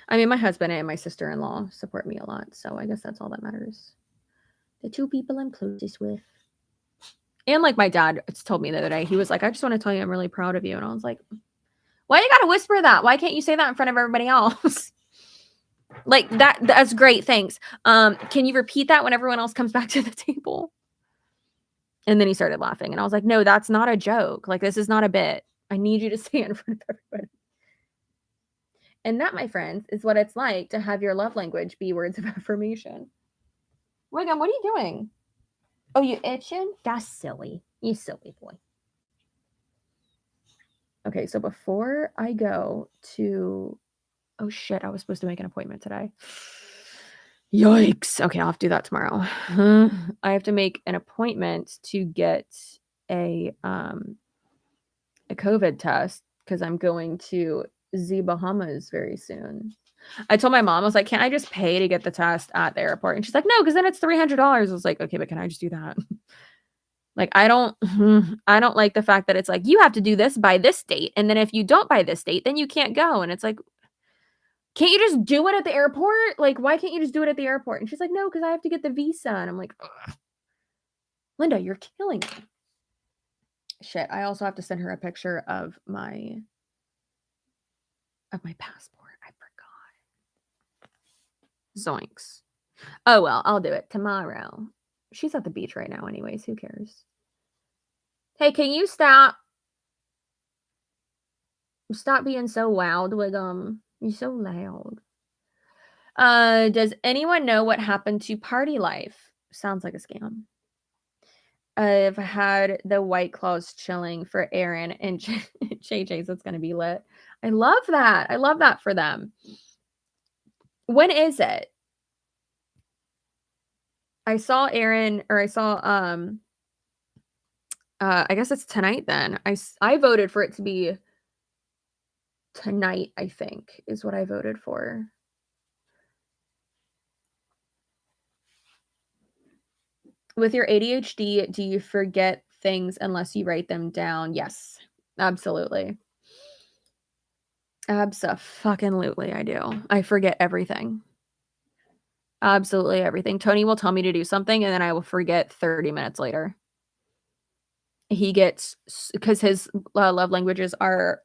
I mean, my husband and my sister-in-law support me a lot, so I guess that's all that matters. The two people I'm closest with. And like my dad told me the other day, he was like, "I just want to tell you I'm really proud of you." And I was like, "Why you gotta whisper that? Why can't you say that in front of everybody else?" Like that's great, thanks. Can you repeat that when everyone else comes back to the table? And then he started laughing. And I was like, "No, that's not a joke. Like, this is not a bit. I need you to say it in front of everybody." And that, my friends, is what it's like to have your love language be words of affirmation. Wiggum, what are you doing? Oh, you itching? That's silly. You silly boy. Okay, so before I go to... Oh, shit, I was supposed to make an appointment today. Yikes. Okay, I'll have to do that tomorrow. I have to make an appointment to get a COVID test because I'm going to the Bahamas very soon. I told my mom, I was like, "Can't I just pay to get the test at the airport?" And she's like, "No, because then it's $300. I was like, "Okay, but can I just do that?" Like, I don't like the fact that it's like, you have to do this by this date. And then if you don't by this date, then you can't go. And it's like, can't you just do it at the airport? Like, why can't you just do it at the airport? And she's like, "No, because I have to get the visa." And I'm like, ugh. Linda, you're killing me. Shit. I also have to send her a picture of my passport. I forgot. Zoinks. Oh, well, I'll do it tomorrow. She's at the beach right now anyways. Who cares? Hey, can you stop being so loud with you're so loud. Does anyone know what happened to Party Life? Sounds like a scam. I've had the White Claws chilling for Aaron and JJ's. It's going to be lit. I love that. I love that for them. When is it? I saw Aaron, or I saw, I guess it's tonight then. I voted for it to be tonight, I think, is what I voted for. With your ADHD, do you forget things unless you write them down? Yes, absolutely. Abso-fucking-lutely, I do. I forget everything. Absolutely everything. Tony will tell me to do something, and then I will forget 30 minutes later. He gets because his love languages are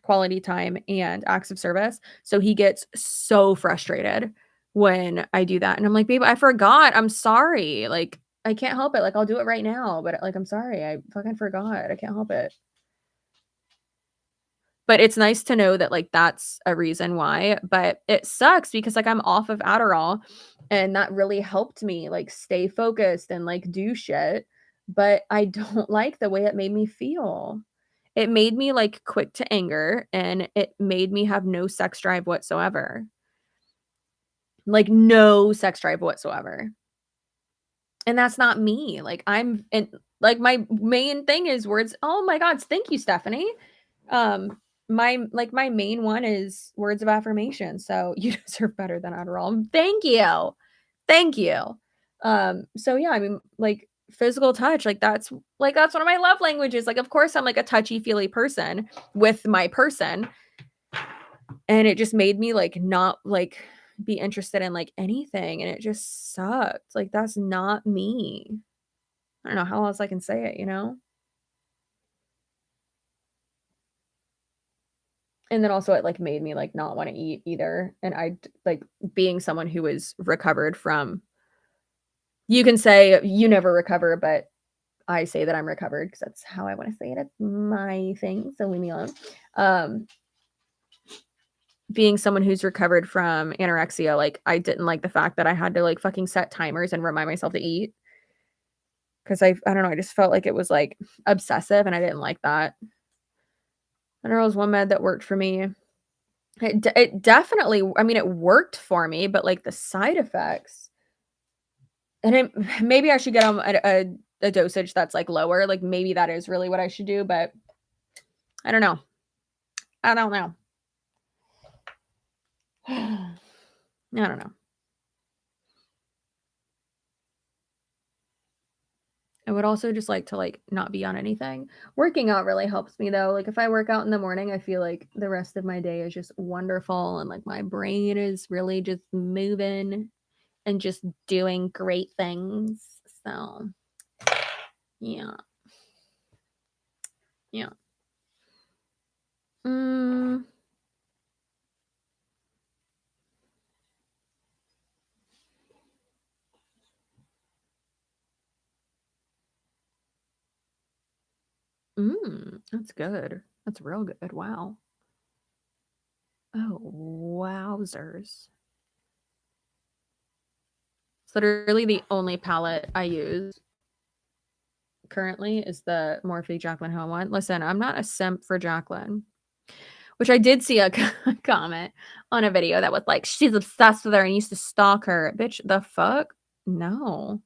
quality time and acts of service. So he gets so frustrated when I do that. And I'm like, babe, I forgot. I'm sorry. Like, I can't help it. Like, I'll do it right now. But like, I'm sorry. I fucking forgot. I can't help it. But it's nice to know that like that's a reason why. But it sucks because like I'm off of Adderall and that really helped me like stay focused and like do shit. But I don't like the way it made me feel. It made me, like, quick to anger, and it made me have no sex drive whatsoever. Like, no sex drive whatsoever. And that's not me. Like, my main thing is words oh my god, thank you, Stephanie. My main one is words of affirmation, so you deserve better than Adderall. Thank you. Thank you. So yeah, I mean, like, physical touch, that's one of my love languages. Like, of course, I'm, like, a touchy-feely person with my person, and it just made me, like, not, like, be interested in, like, anything, and it just sucked. Like, that's not me. I don't know how else I can say it, you know? And then also it, like, made me, like, not wanna eat either, and like, being someone who is recovered from you can say you never recover, but I say that I'm recovered because that's how I wanna say it. It's my thing, so leave me alone. Um, being someone who's recovered from anorexia, like, I didn't like the fact that I had to, like, fucking set timers and remind myself to eat because I don't know, I just felt like it was, like, obsessive, and I didn't like that. And there was one med that worked for me. It definitely I mean, it worked for me, but, like, the side effects and it maybe I should get on a dosage that's, like, lower, like, maybe that is really what I should do, but I don't know. I don't know. I don't know. I would also just like to, like, not be on anything. Working out really helps me, though. Like, if I work out in the morning, I feel like the rest of my day is just wonderful, and, like, my brain is really just moving and just doing great things. So, yeah. Yeah. Mm. That's good. That's real good. Wow. Oh, wowzers. It's literally the only palette I use currently is the Morphe Jaclyn Hill one. Listen, I'm not a simp for Jaclyn, which I did see a comment on a video that was like, she's obsessed with her and used to stalk her. Bitch, the fuck? No.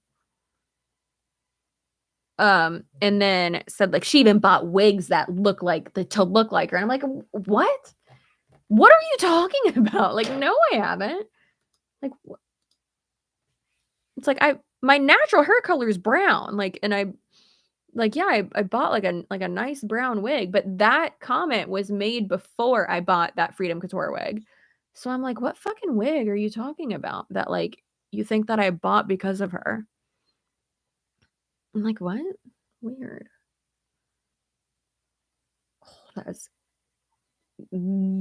And then said like she even bought wigs that look like to look like her. And I'm like, what? What are you talking about? Like, no, I haven't. Like, it's like my natural hair color is brown. Like, and yeah, I bought like a nice brown wig, but that comment was made before I bought that Freedom Couture wig. So I'm like, what fucking wig are you talking about that like you think that I bought because of her? I'm like, what? Weird. Oh, that is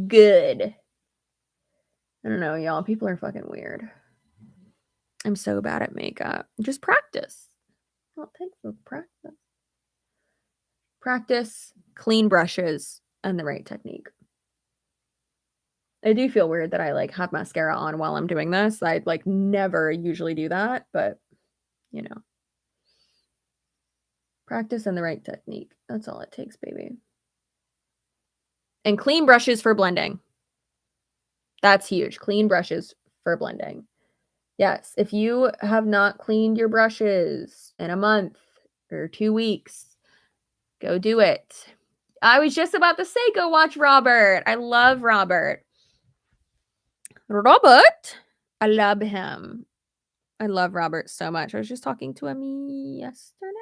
good. I don't know, y'all. People are fucking weird. I'm so bad at makeup. Just practice. All it takes is practice. Practice, clean brushes, and the right technique. I do feel weird that I like have mascara on while I'm doing this. I'd like never usually do that, but you know, practice and the right technique. That's all it takes, baby. And clean brushes for blending. That's huge. Clean brushes for blending. Yes, if you have not cleaned your brushes in a month or 2 weeks, go do it. I was just about to say go watch Robert. I love Robert. Robert, I love him. I love Robert so much. I was just talking to him yesterday.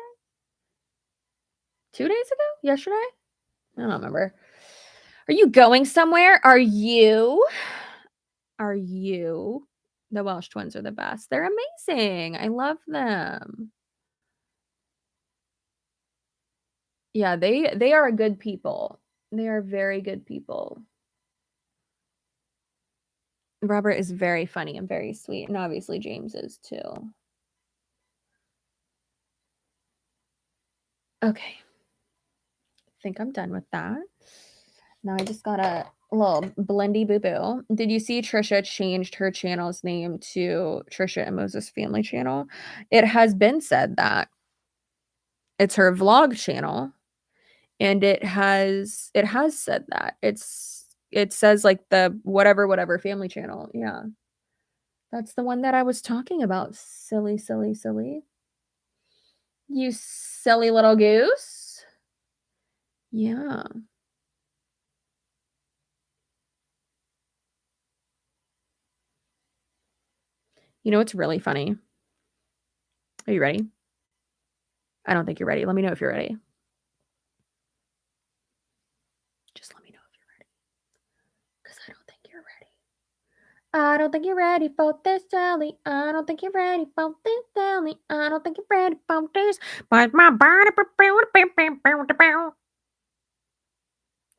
2 days ago? Yesterday? I don't remember. Are you going somewhere? Are you? Are you? The Welsh twins are the best. They're amazing. I love them. Yeah, they are good people. They are very good people. Robert is very funny and very sweet, and obviously James is too. Okay. I think I'm done with that. Now I just got a little blendy boo-boo. Did you see Trisha changed her channel's name to Trisha and Moses Family Channel? It has been said that it's her vlog channel, and it has said that. It says like the whatever family channel. Yeah. That's the one that I was talking about. Silly, silly, silly. You silly little goose. Yeah. You know what's really funny? Are you ready? I don't think you're ready. Let me know if you're ready. Just let me know if you're ready. Because I don't think you're ready. I don't think you're ready for this jelly. I don't think you're ready for this jelly. I don't think you're ready for this. But my body.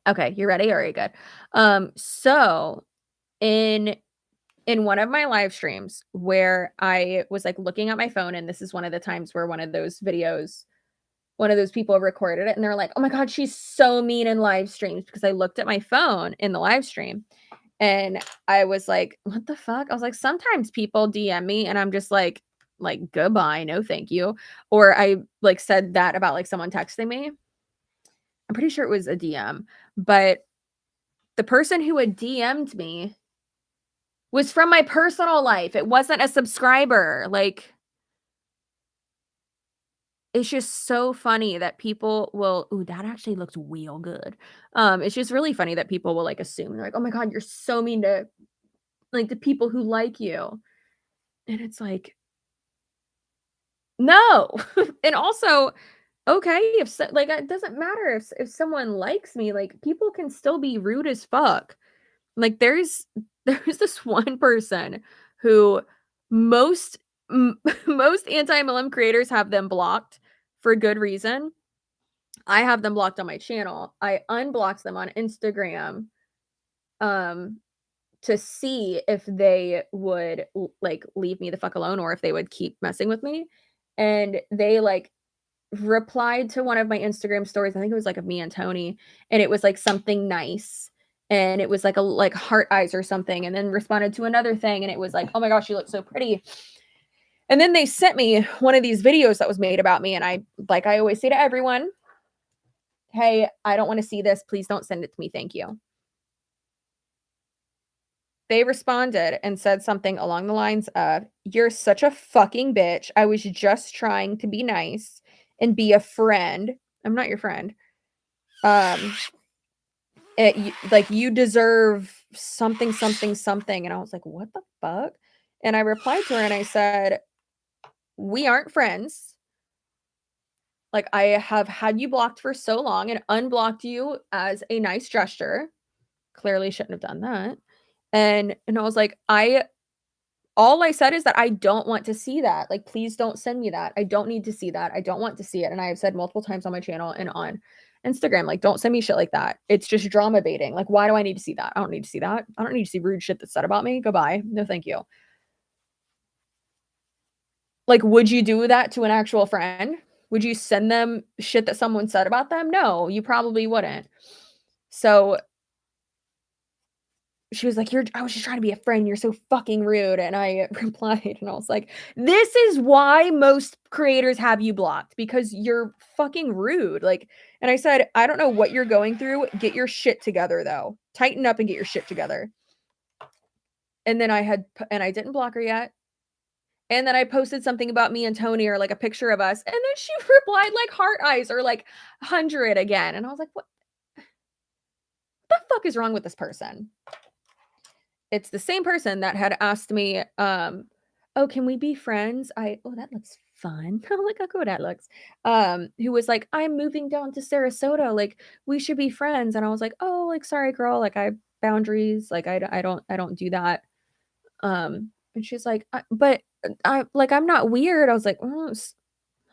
Okay, you're ready? All right, good. So in one of my live streams where I was like looking at my phone, and this is one of the times where one of those people recorded it, and they're like, "Oh my god, she's so mean in live streams," because I looked at my phone in the live stream and I was like, "What the fuck?" I was like, "Sometimes people DM me and I'm just like goodbye, no thank you." Or I like said that about like someone texting me. I'm pretty sure it was a DM, but the person who had DM'd me was from my personal life. It wasn't a subscriber. Like, it's just so funny that people will ooh, that actually looks real good. It's just really funny that people will, like, assume, they're like, "Oh my god, you're so mean to, like, the people who like you." And it's like, "No." And also, okay, if so like, it doesn't matter if someone likes me, like, people can still be rude as fuck. Like, there's this one person who most most anti-MLM creators have them blocked for good reason. I have them blocked on my channel. I unblocked them on Instagram, um, to see if they would like leave me the fuck alone or if they would keep messing with me. And they like replied to one of my Instagram stories. I think it was like of me and Tony, and it was like something nice. And it was like a like heart eyes or something, and then responded to another thing, and it was like, "Oh my gosh, you look so pretty." And then they sent me one of these videos that was made about me, and I like I always say to everyone, "Hey, I don't want to see this. Please don't send it to me. Thank you." They responded and said something along the lines of, "You're such a fucking bitch. I was just trying to be nice and be a friend. I'm not your friend. Um, like you deserve something, something, something." And I was like, "What the fuck?" And I replied to her and I said, "We aren't friends. Like I have had you blocked for so long and unblocked you as a nice gesture. Clearly shouldn't have done that." And I was like, "I all I said is that I don't want to see that. Like, please don't send me that. I don't need to see that. I don't want to see it." And I have said multiple times on my channel and on Instagram, like, don't send me shit like that. It's just drama baiting. Like, why do I need to see that? I don't need to see that. I don't need to see rude shit that's said about me. Goodbye. No, thank you. Like, would you do that to an actual friend? Would you send them shit that someone said about them? No, you probably wouldn't. So she was like, I was just trying to be a friend. You're so fucking rude." And I replied and I was like, "This is why most creators have you blocked because you're fucking rude." Like, and I said, "I don't know what you're going through. Get your shit together though. Tighten up and get your shit together." And then and I didn't block her yet. And then I posted something about me and Tony or like a picture of us. And then she replied like heart eyes or like 100 again. And I was like, what the fuck is wrong with this person? It's the same person that had asked me, "Oh, can we be friends?" "Oh, that looks fun." Look how cool that looks. Who was like, "I'm moving down to Sarasota, like, we should be friends." And I was like, "Oh, like, sorry, girl, like, I have boundaries, like, I don't do that." And she's like, but I'm not weird. I was like,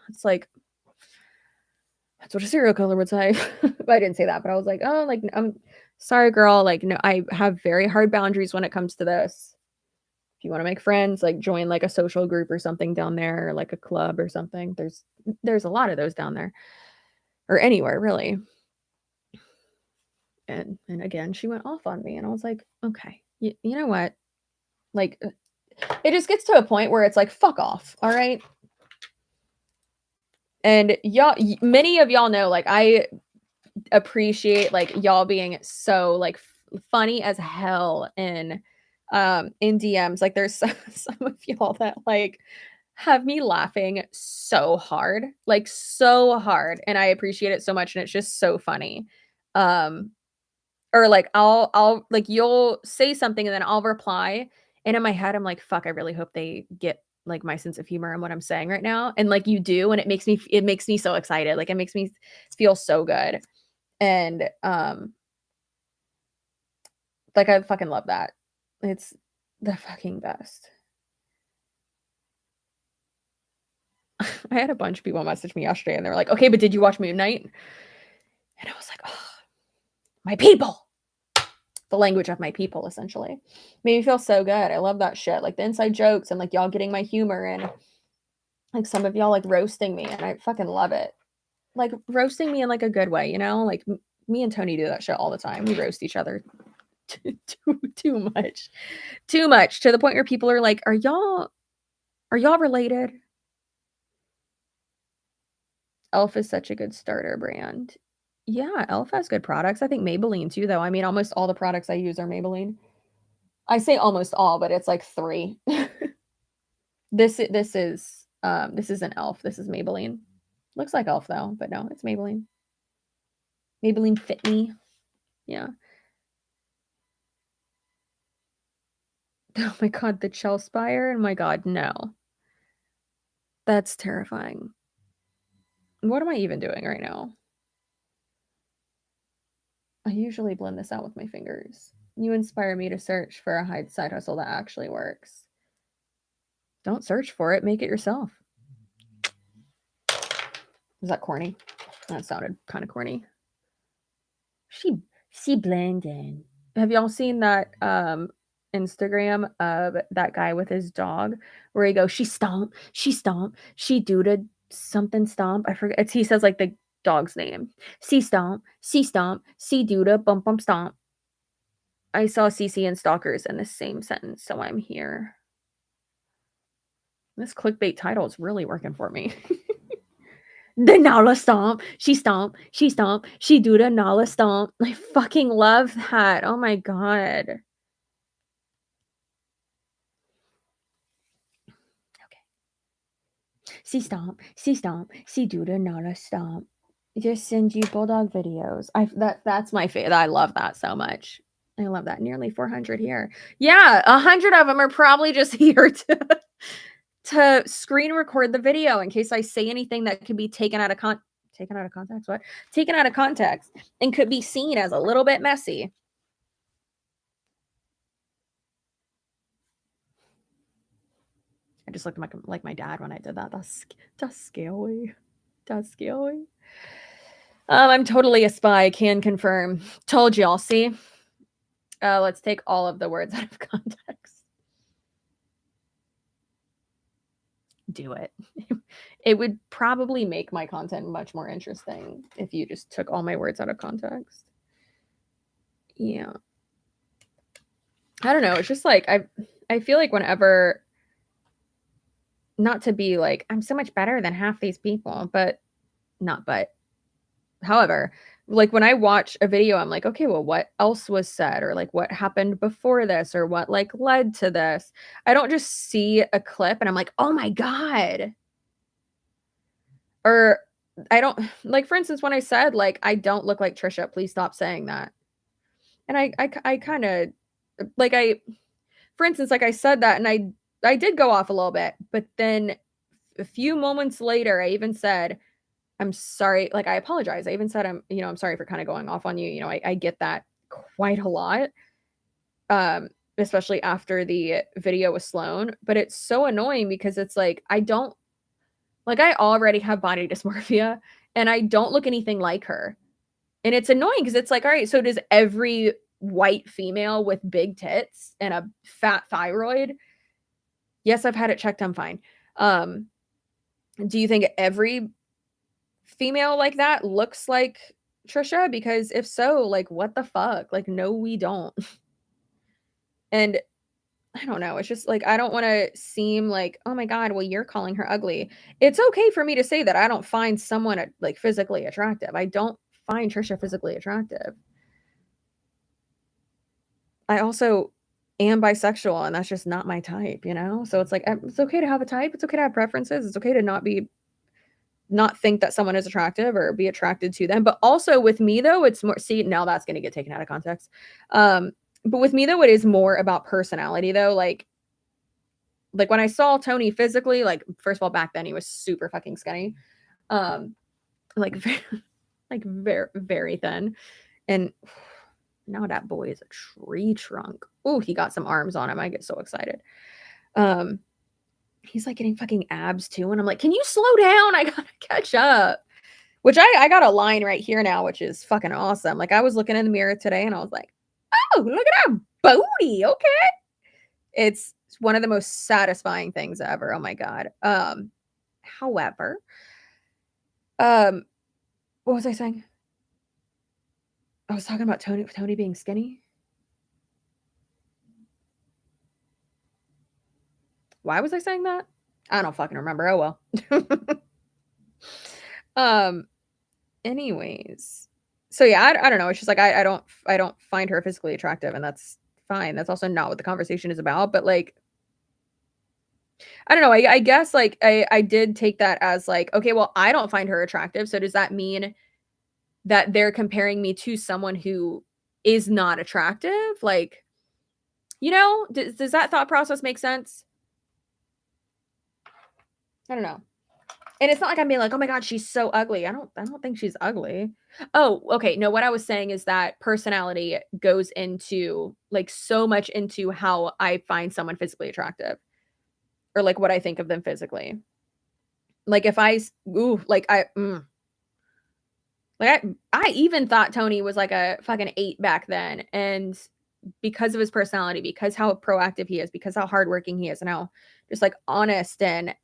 it's like, that's what a serial killer would say. But I didn't say that, but I was like, oh, like, I'm sorry, girl. Like, no, I have very hard boundaries when it comes to this. If you want to make friends, like join like a social group or something down there, or like a club or something. There's a lot of those down there, or anywhere really. And again, she went off on me, and I was like, okay, you know what? Like, it just gets to a point where it's like, fuck off, all right? And y'all, many of y'all know, like, I appreciate like y'all being so like funny as hell in DMs. Like, there's some of y'all that like have me laughing so hard, like so hard, and I appreciate it so much, and it's just so funny. Or like I'll like, you'll say something and then I'll reply, and in my head I'm like, fuck, I really hope they get like my sense of humor and what I'm saying right now. And like you do, and it makes me so excited. Like, it makes me feel so good. And like, I fucking love that. It's the fucking best. I had a bunch of people message me yesterday, and they were like, okay, but did you watch Moon Knight? And I was like, oh, my people. The language of my people, essentially. Made me feel so good. I love that shit. Like, the inside jokes, and like y'all getting my humor, and like some of y'all like roasting me, and I fucking love it. Like, roasting me in like a good way, you know? Like, me and Tony do that shit all the time. We roast each other too much. Too much, to the point where people are like, are y'all related? Elf is such a good starter brand. Yeah, Elf has good products. I think Maybelline too, though. I mean, almost all the products I use are Maybelline. I say almost all, but it's like 3. This isn't Elf. This is Maybelline. Looks like Elf though, but no, it's Maybelline. Maybelline Fit Me. Yeah. Oh my god, the Chell Spire? Oh my god, no. That's terrifying. What am I even doing right now? I usually blend this out with my fingers. You inspire me to search for a side hustle that actually works. Don't search for it, make it yourself. Is that corny? That sounded kind of corny. She blended. Have y'all seen that Instagram of that guy with his dog where he goes, she stomp, she do to something stomp. I forget. He says like the dog's name. She stomp, she do to bump bump stomp. I saw CC and Stalkers in the same sentence, so I'm here. This clickbait title is really working for me. The Nala stomp, she do the Nala stomp. I fucking love that. Oh my god. Okay. She do the Nala stomp. Just send you bulldog videos. That's my favorite. I love that so much. I love that. Nearly 400 here. Yeah, 100 of them are probably just here to screen record the video in case I say anything that could be taken out of context. What? Taken out of context and could be seen as a little bit messy. I just looked like my dad when I did that. That's scary. That's scary. I'm totally a spy. Can confirm. Told y'all. See. Let's take all of the words out of context. Do it. It would probably make my content much more interesting if you just took all my words out of context. Yeah. I don't know. It's just like I feel like whenever, not to be like, I'm so much better than half these people, however, like when I watch a video, I'm like, okay, well, what else was said, or like what happened before this, or what like led to this. I don't just see a clip and I'm like, oh my god. Or I don't, like, for instance, when I said like, I don't look like Trisha, please stop saying that. And I kind of like, for instance, like I said that, and I did go off a little bit, but then a few moments later, I even said, I'm sorry. Like, I apologize. I even said, I'm sorry for kind of going off on you. You know, I get that quite a lot. especially after the video with Sloan, but it's so annoying because it's like, I already have body dysmorphia and I don't look anything like her. And it's annoying because it's like, all right, so does every white female with big tits and a fat thyroid? Yes, I've had it checked, I'm fine. Do you think every female like that looks like Trisha? Because if so, like, what the fuck? Like, no, we don't. And I don't know. It's just like, I don't want to seem like, oh my God, well, you're calling her ugly. It's okay for me to say that I don't find someone like physically attractive. I don't find Trisha physically attractive. I also am bisexual and that's just not my type, you know? So it's like, it's okay to have a type. It's okay to have preferences. It's okay to not think that someone is attractive or be attracted to them. But also with me though, it's more, see, now that's going to get taken out of context. But with me though, it is more about personality though. Like when I saw Tony physically, like first of all, back then he was super fucking skinny. Like very, very thin. And now that boy is a tree trunk. Oh, he got some arms on him. I get so excited. He's like getting fucking abs too. And I'm like, can you slow down? I gotta catch up. Which I got a line right here now, which is fucking awesome. Like I was looking in the mirror today and I was like, oh, look at that booty. Okay. It's one of the most satisfying things ever. Oh my God. However, what was I saying? I was talking about Tony being skinny. Why was I saying that? I don't fucking remember. Oh well. Anyways. So yeah, I don't know. It's just like I don't find her physically attractive, and that's fine. That's also not what the conversation is about. But like, I don't know. I guess like I did take that as like, okay, well, I don't find her attractive. So does that mean that they're comparing me to someone who is not attractive? Like, you know, does that thought process make sense? I don't know. And it's not like I'm being like, "Oh my God, she's so ugly." I don't think she's ugly. Oh, okay. No, what I was saying is that personality goes into like so much into how I find someone physically attractive or like what I think of them physically. Like if I even thought Tony was like a fucking 8 back then, and because of his personality, because how proactive he is, because how hardworking he is, and how just like honest and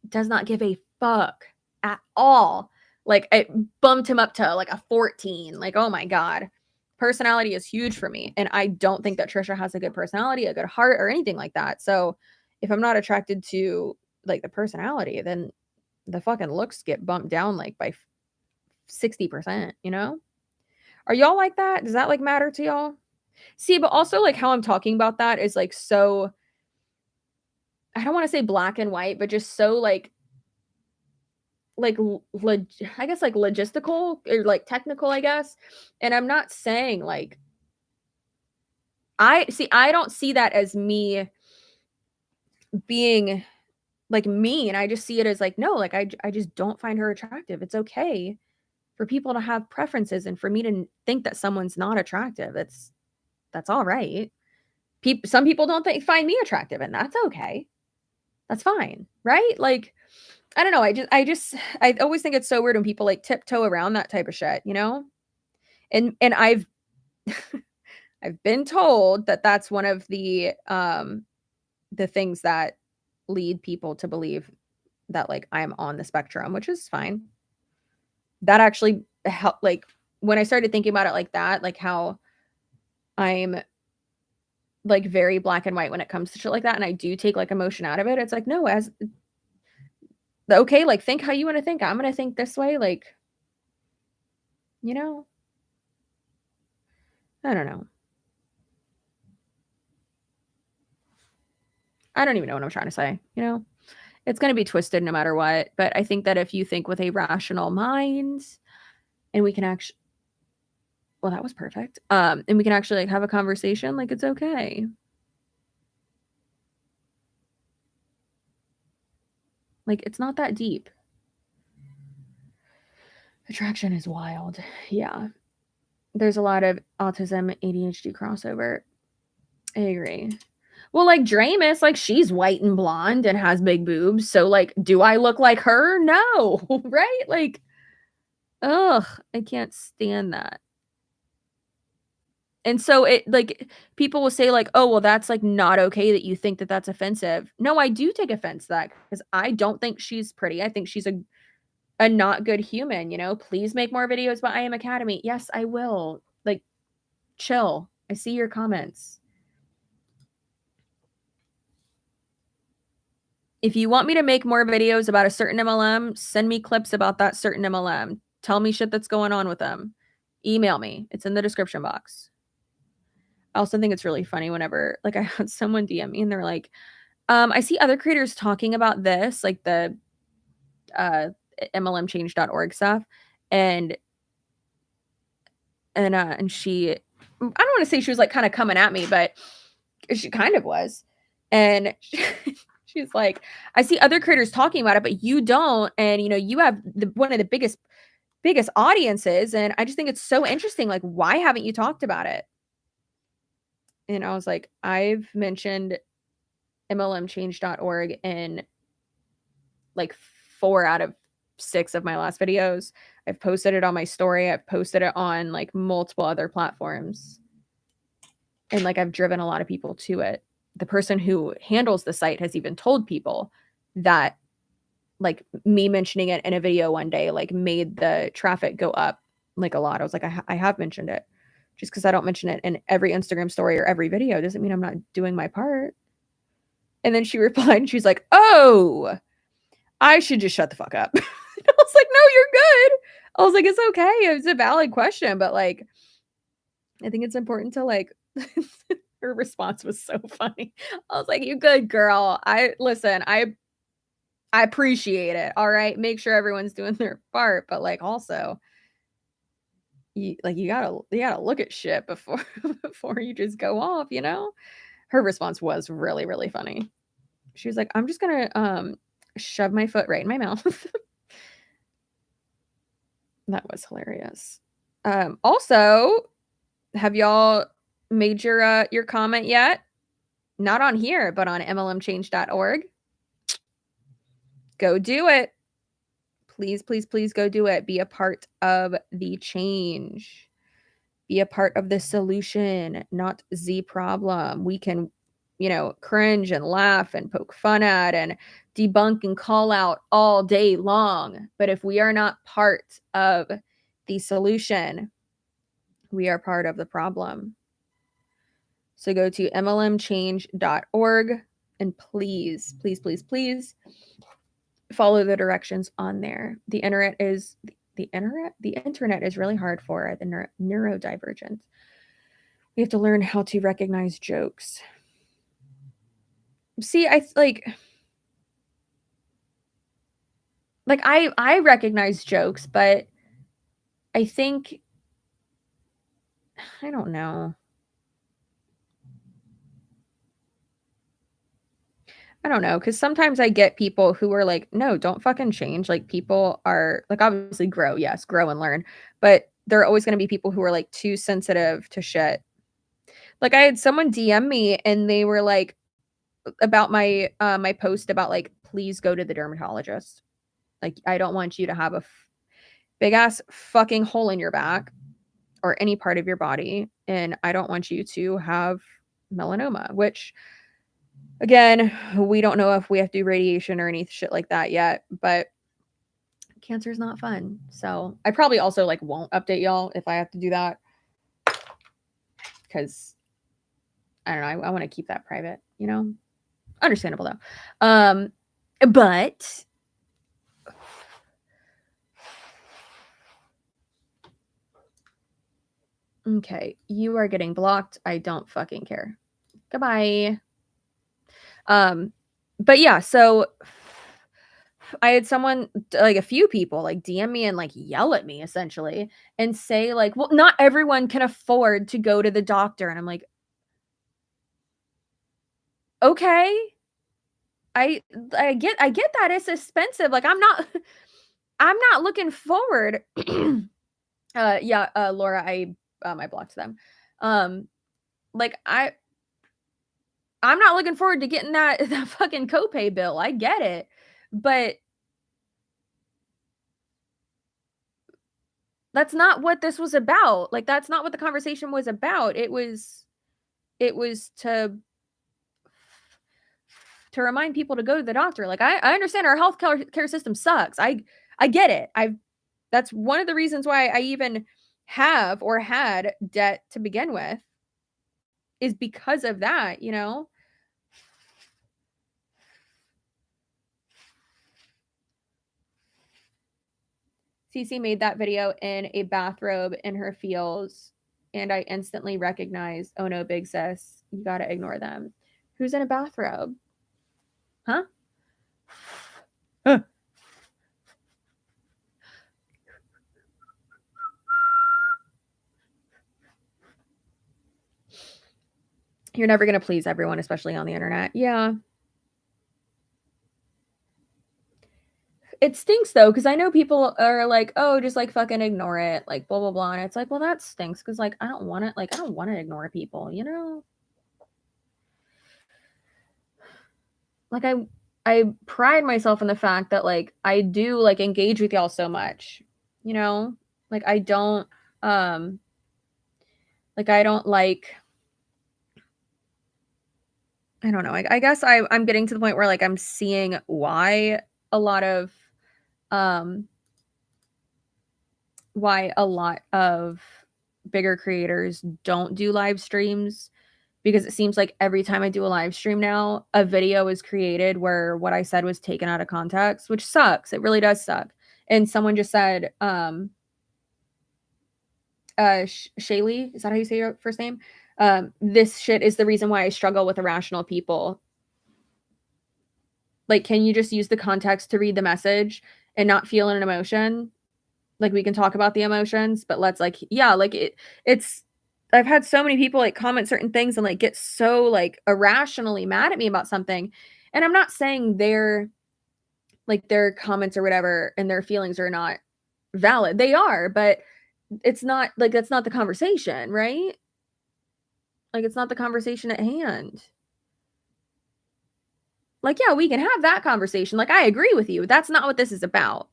does not give a fuck at all. Like it bumped him up to like a 14. Like, oh my God. Personality is huge for me. And I don't think that Trisha has a good personality, a good heart, or anything like that. So if I'm not attracted to like the personality, then the fucking looks get bumped down like by 60%, you know? Are y'all like that? Does that like matter to y'all? See, but also like how I'm talking about that is like so, I don't want to say black and white, but just so like I guess like logistical or like technical, I guess. And I'm not saying like I don't see that as me being like mean. I just see it as like, no, like I just don't find her attractive. It's okay for people to have preferences and for me to think that someone's not attractive. That's all right. Some people don't find me attractive and that's okay. That's fine, right? Like I don't know. I always think it's so weird when people like tiptoe around that type of shit, you know? And I've been told that that's one of the things that lead people to believe that like I'm on the spectrum, which is fine. That actually helped like when I started thinking about it like that, like how I'm like very black and white when it comes to shit like that and I do take like emotion out of it. It's like no, as okay, like think how you want to think. I'm going to think this way like you know. I don't know. I don't even know what I'm trying to say, you know? It's going to be twisted no matter what. But I think that if you think with a rational mind and we can actually, well, that was perfect. And we can actually like have a conversation, like it's okay. Like it's not that deep. Attraction is wild. Yeah. There's a lot of autism, ADHD crossover. I agree. Well, like Dramus, like she's white and blonde and has big boobs. So like, do I look like her? No, right? Like, ugh, I can't stand that. And so it like people will say like, "Oh, well that's like not okay that you think that that's offensive." No, I do take offense to that because I don't think she's pretty. I think she's a not good human, you know? Please make more videos about I Am Academy. Yes, I will. Like, chill. I see your comments. If you want me to make more videos about a certain MLM, send me clips about that certain MLM. Tell me shit that's going on with them. Email me. It's in the description box. I also think it's really funny whenever like I had someone DM me and they're like, I see other creators talking about this, like the uh MLMchange.org stuff. And and she I don't want to say she was like kind of coming at me, but she kind of was. And she's like, I see other creators talking about it, but you don't. And you know, you have one of the biggest audiences. And I just think it's so interesting. Like, why haven't you talked about it? And I was like, I've mentioned MLMchange.org in like 4 out of 6 of my last videos. I've posted it on my story. I've posted it on like multiple other platforms. And like I've driven a lot of people to it. The person who handles the site has even told people that like me mentioning it in a video one day like made the traffic go up like a lot. I was like, I have mentioned it. Just because I don't mention it in every Instagram story or every video doesn't mean I'm not doing my part. And then she replied and she's like, oh, I should just shut the fuck up. I was like, no, you're good. I was like, it's okay. It's a valid question, but like, I think it's important to like, her response was so funny. I was like, you good girl. I appreciate it. All right. Make sure everyone's doing their part, but like also you gotta look at shit before before you just go off, you know? Her response was really, really funny. She was like, I'm just gonna shove my foot right in my mouth. That was hilarious. Also, have y'all made your comment yet? Not on here, but on MLMchange.org. Go do it. Please, please, please go do it. Be a part of the change. Be a part of the solution, not the problem. We can, you know, cringe and laugh and poke fun at and debunk and call out all day long. But if we are not part of the solution, we are part of the problem. So go to mlmchange.org and please, please, please, please follow the directions on there. The internet is really hard for the neurodivergent. We have to learn how to recognize jokes. See, I recognize jokes, but I think I don't know. I don't know, because sometimes I get people who are like, no, don't fucking change. Like people are like obviously grow, yes, grow and learn, but there are always going to be people who are like too sensitive to shit. Like I had someone DM me and they were like about my my post about like please go to the dermatologist. Like I don't want you to have a big ass fucking hole in your back or any part of your body, and I don't want you to have melanoma, which again, we don't know if we have to do radiation or any shit like that yet, but cancer is not fun. So I probably also like won't update y'all if I have to do that because I don't know. I want to keep that private, you know? Understandable though. But okay, you are getting blocked. I don't fucking care. Goodbye. But yeah, so I had someone like a few people like DM me and like yell at me essentially and say like, "Well, not everyone can afford to go to the doctor." And I'm like, "Okay. I get that it's expensive. Like I'm not I'm not looking forward." Yeah, Laura, I blocked them. Like I'm not looking forward to getting that fucking copay bill. I get it. But that's not what this was about. Like, that's not what the conversation was about. It was to remind people to go to the doctor. Like, I understand our health care system sucks. I get it. That's one of the reasons why I even have or had debt to begin with, is because of that, you know? CC made that video in a bathrobe in her feels, and I instantly recognized, oh no, big sis, you gotta ignore them. Who's in a bathrobe? Huh? You're never gonna please everyone, especially on the internet. Yeah. It stinks though, because I know people are like, oh, just like fucking ignore it, like blah blah blah. And it's like, well, that stinks because like I don't want it, like I don't want to ignore people, you know? Like I pride myself in the fact that like I do like engage with y'all so much, you know? Like I don't like I don't like I don't know. I guess I'm getting to the point where like I'm seeing why a lot of um why a lot of bigger creators don't do live streams, because it seems like every time I do a live stream now, a video is created where what I said was taken out of context, which sucks. It really does suck. And someone just said, Shaylee, is that how you say your first name? This shit is the reason why I struggle with irrational people. Like, can you just use the context to read the message and not feel an emotion? Like, we can talk about the emotions, but let's like, yeah, like it's I've had so many people like comment certain things and like get so like irrationally mad at me about something. And I'm not saying their comments or whatever and their feelings are not valid. They are, but it's not like that's not the conversation, right? Like it's not the conversation at hand. Like, yeah, we can have that conversation. Like, I agree with you. That's not what this is about.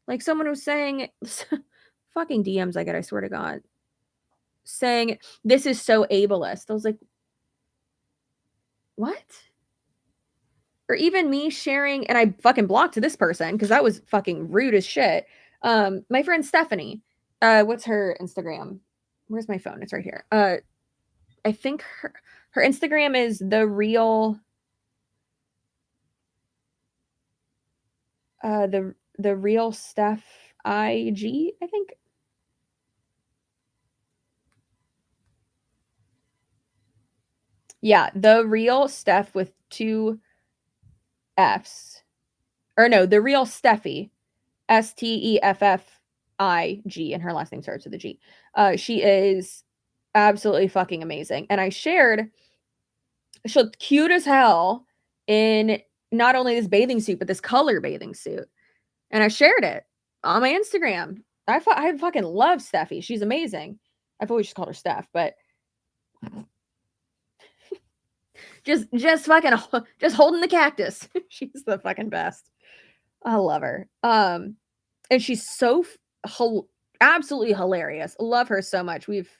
Like someone was saying fucking DMs I get, I swear to God, saying this is so ableist. I was like, what? Or even me sharing, and I fucking blocked this person because that was fucking rude as shit. My friend Stephanie, what's her Instagram? Where's my phone? It's right here. I think her Instagram is the real the real Steph IG, I think. Yeah, the real Steph with two F's. Or no, the real Steffi. STEFFIG, and her last name starts with a G. She is absolutely fucking amazing. And I shared, she looked cute as hell in not only this bathing suit, but this color bathing suit. And I shared it on my Instagram. I fucking love Steffi. She's amazing. I've always just called her Steph, but just fucking just holding the cactus. She's the fucking best. I love her. And she's so absolutely hilarious. Love her so much. We've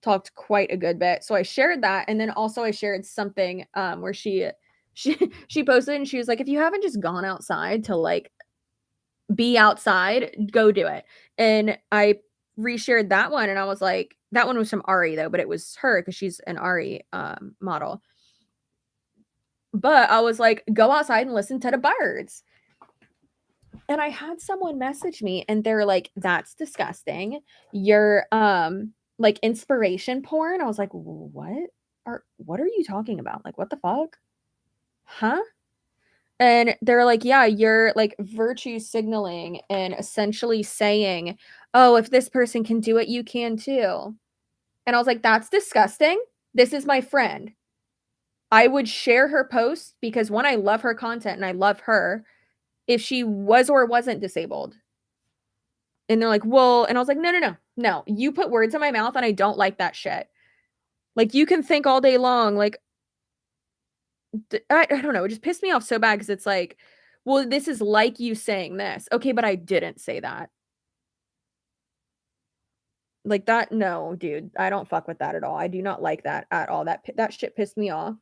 talked quite a good bit. So I shared that, and then also I shared something where she posted and she was like, if you haven't just gone outside to like be outside, go do it. And I reshared that one, and I was like, that one was from Ari though, but it was her because she's an Ari model. But I was like, go outside and listen to the birds. And I had someone message me and they're like, that's disgusting. You're like inspiration porn. I was like, what are you talking about? Like, what the fuck? Huh? And they're like, yeah, you're like virtue signaling and essentially saying, oh, if this person can do it, you can too. And I was like, that's disgusting. This is my friend. I would share her posts because one, I love her content and I love her if she was or wasn't disabled. And they're like, well, and I was like, no, you put words in my mouth and I don't like that shit. Like, you can think all day long, like, I don't know, it just pissed me off so bad because it's like, well, this is like you saying this. Okay, but I didn't say that. Like that, no, dude, I don't fuck with that at all. I do not like that at all. That shit pissed me off.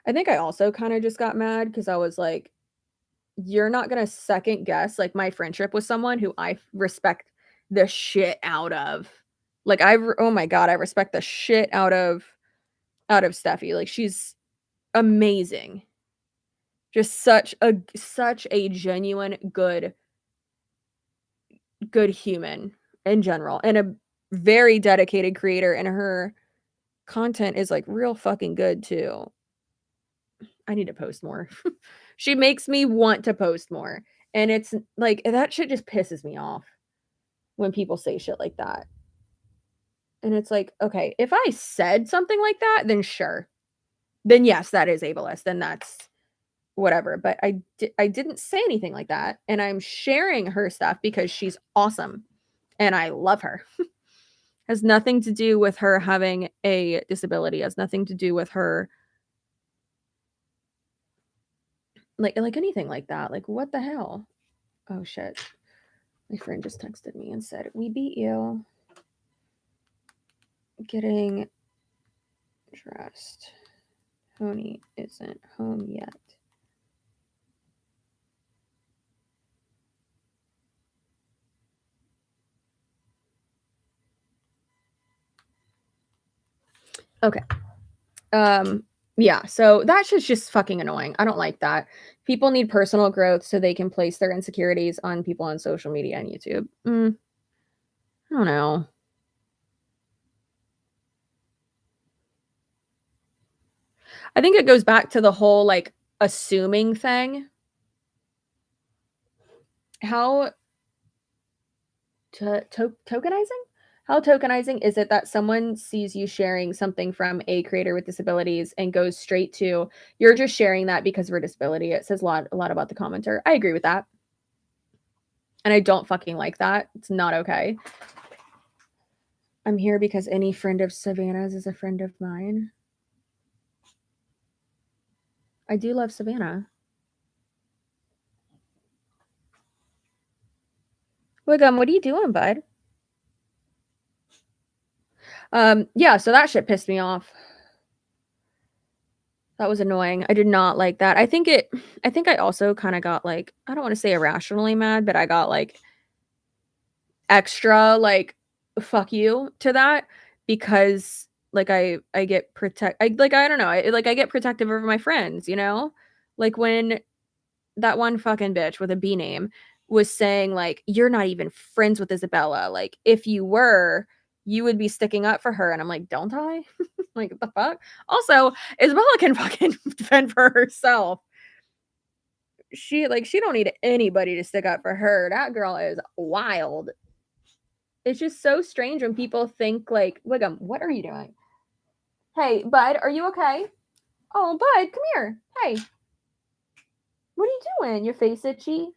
I think I also kinda just got mad because I was like, "You're not gonna second guess, like, my friendship with someone who I respect the shit out of." Like, oh my god, I respect the shit out of Steffi, like, she's amazing. Just such a genuine good human in general, and a very dedicated creator, and her content is, like, real fucking good too. I need to post more. She makes me want to post more, and it's like, that shit just pisses me off when people say shit like that, and it's like, okay, if I said something like that, then sure. Then yes, that is ableist, then that's whatever, but I didn't say anything like that, and I'm sharing her stuff because she's awesome, and I love her. Has nothing to do with her having a disability, has nothing to do with her like anything like that, like, what the hell? Oh, shit. My friend just texted me and said, "We beat you." Getting dressed. Tony isn't home yet. Okay. Yeah, so that shit's just fucking annoying. I don't like that. People need personal growth so they can place their insecurities on people on social media and YouTube. I don't know. I think it goes back to the whole, like, assuming thing. How tokenizing? How tokenizing is it that someone sees you sharing something from a creator with disabilities and goes straight to, "You're just sharing that because of her disability." It says a lot about the commenter. I agree with that. And I don't fucking like that. It's not okay. I'm here because any friend of Savannah's is a friend of mine. I do love Savannah. Wiggum, what are you doing, bud? Yeah, so that shit pissed me off. That was annoying. I did not like that. I think I also kinda got, like, I don't wanna say irrationally mad, but I got, like, extra, like, "Fuck you" to that because, like, I get I don't know, I get protective over my friends, you know? Like, when that one fucking bitch with a B name was saying, like, "You're not even friends with Isabella, like, if you were, you would be sticking up for her," and I'm like, "Don't I?" Like, what the fuck? Also, Isabella can fucking defend for herself. She don't need anybody to stick up for her. That girl is wild. It's just so strange when people think like, "Wiggum, what are you doing? Hey, bud, are you okay? Oh, bud, come here. Hey, what are you doing? Your face itchy?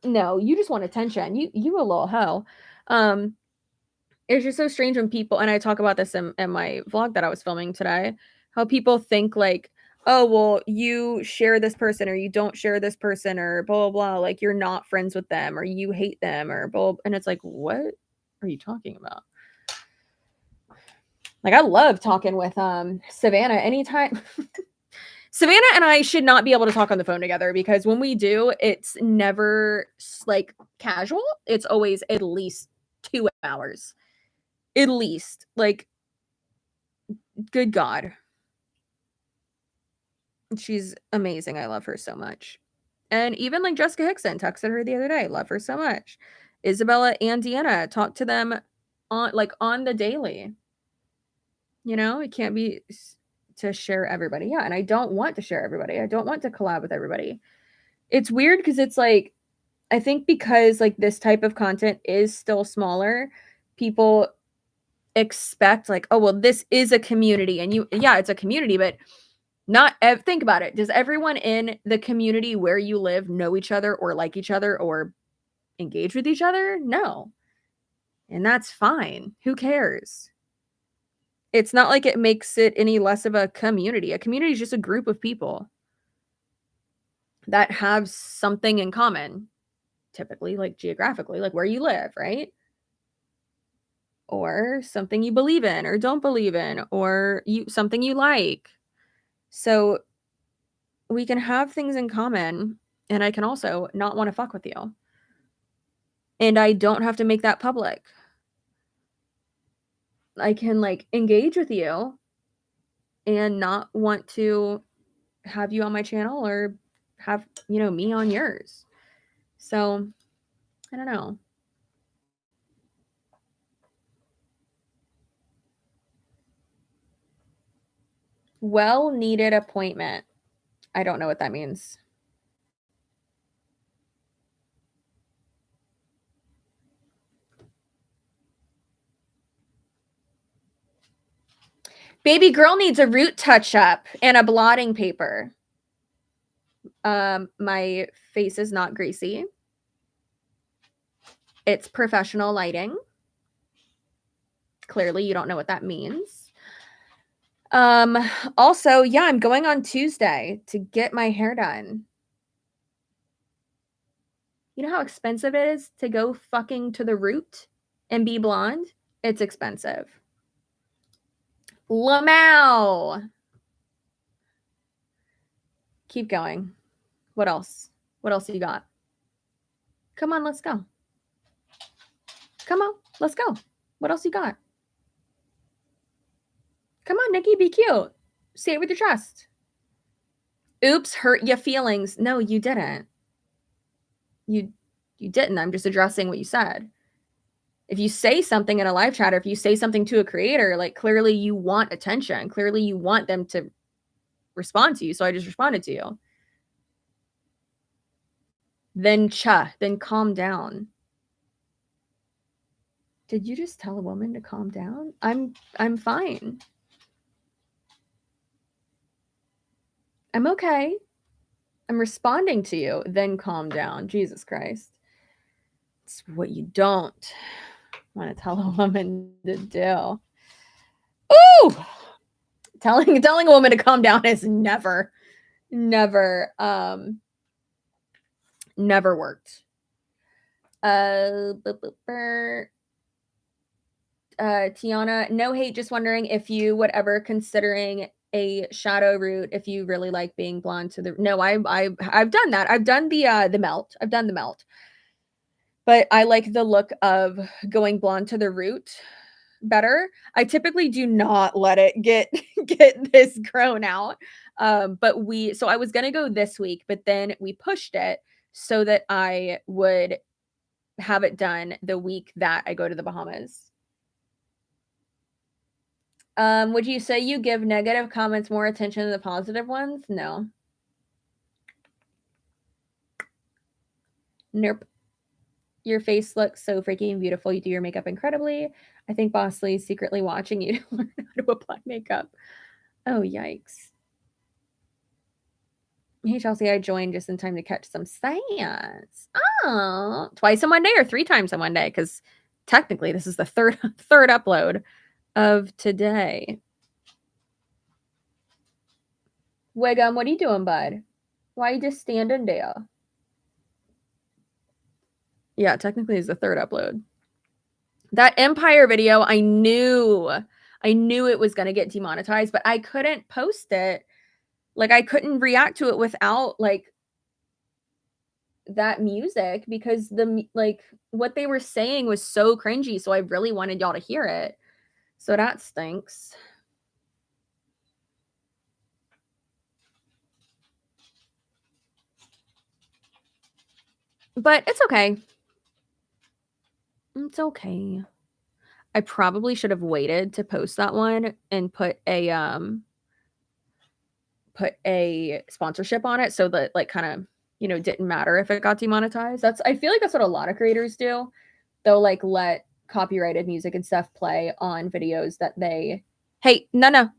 No, you just want attention. You a little hoe." Um, it's just so strange when people, and I talk about this in my vlog that I was filming today, how people think like, "Oh, well, you share this person or you don't share this person or blah blah blah, like you're not friends with them or you hate them or blah," and it's like, "What are you talking about?" Like, I love talking with Savannah anytime. Savannah and I should not be able to talk on the phone together because when we do, it's never like casual. It's always at least 2 hours. At least. Like, good God. She's amazing. I love her so much. And even like Jessica Hickson texted her the other day. Love her so much. Isabella and Deanna, talk to them on the daily. You know, it can't be to share everybody. Yeah, and I don't want to share everybody. I don't want to collab with everybody. It's weird because it's like, I think because like this type of content is still smaller, people expect like, "Oh, well, this is a community." And yeah, it's a community, but think about it. Does everyone in the community where you live know each other or like each other or engage with each other? No. And that's fine. Who cares? It's not like it makes it any less of a community. A community is just a group of people that have something in common, typically, like geographically, like where you live, right? Or something you believe in or don't believe in, or something you like. So we can have things in common, and I can also not want to fuck with you. And I don't have to make that public. I can like engage with you and not want to have you on my channel or have, me on yours. So, I don't know. Well needed appointment. I don't know what that means. Baby girl needs a root touch up and a blotting paper. My face is not greasy. It's professional lighting. Clearly, you don't know what that means. Also, yeah, I'm going on Tuesday to get my hair done. You know how expensive it is to go fucking to the root and be blonde? It's expensive. Lamau. Keep going. What else? What else you got? Come on, let's go. Come on, let's go. What else you got? Come on, Nikki, be cute. Say it with your chest. Oops, hurt your feelings. No, you didn't. You didn't. I'm just addressing what you said. If you say something in a live chat or if you say something to a creator, like clearly you want attention. Clearly you want them to respond to you. So I just responded to you. Then calm down. Did you just tell a woman to calm down? I'm fine. I'm okay. I'm responding to you. Then calm down. Jesus Christ. It's what you don't want to tell a woman to do. Ooh! Telling a woman to calm down is never worked. Tiana, no hate, just wondering if you would ever considering a shadow root if you really like being blonde to the no, I've done that. I've done the melt. I've done the melt. But I like the look of going blonde to the root better. I typically do not let it get this grown out. But so I was gonna go this week, but then we pushed it so that I would have it done the week that I go to the Bahamas. Would you say you give negative comments more attention than the positive ones? No. Nope. Your face looks so freaking beautiful. You do your makeup incredibly. I think Boss Lee is secretly watching you to learn how to apply makeup. Oh, yikes. Hey, Chelsea, I joined just in time to catch some science. Oh, twice in one day or 3 times in one day? Because technically this is the third upload of today. Wiggum, what are you doing, bud? Why are you just standing there? Yeah, technically it's the 3rd upload. That Empire video, I knew it was going to get demonetized, but I couldn't post it. Like, I couldn't react to it without, like, that music because what they were saying was so cringy, so I really wanted y'all to hear it. So that stinks. But it's okay. It's okay. I probably should have waited to post that one and put a sponsorship on it so that like kind of, didn't matter if it got demonetized. I feel like that's what a lot of creators do. They'll like let copyrighted music and stuff play on videos that they Hey, no.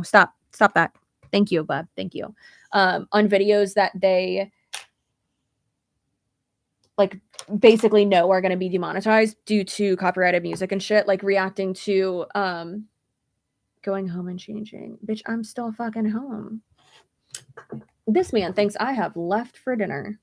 Stop that. Thank you, bub. Thank you. On videos that they like basically know are going to be demonetized due to copyrighted music and shit, like reacting to Going home and changing. Bitch, I'm still fucking home. This man thinks I have left for dinner.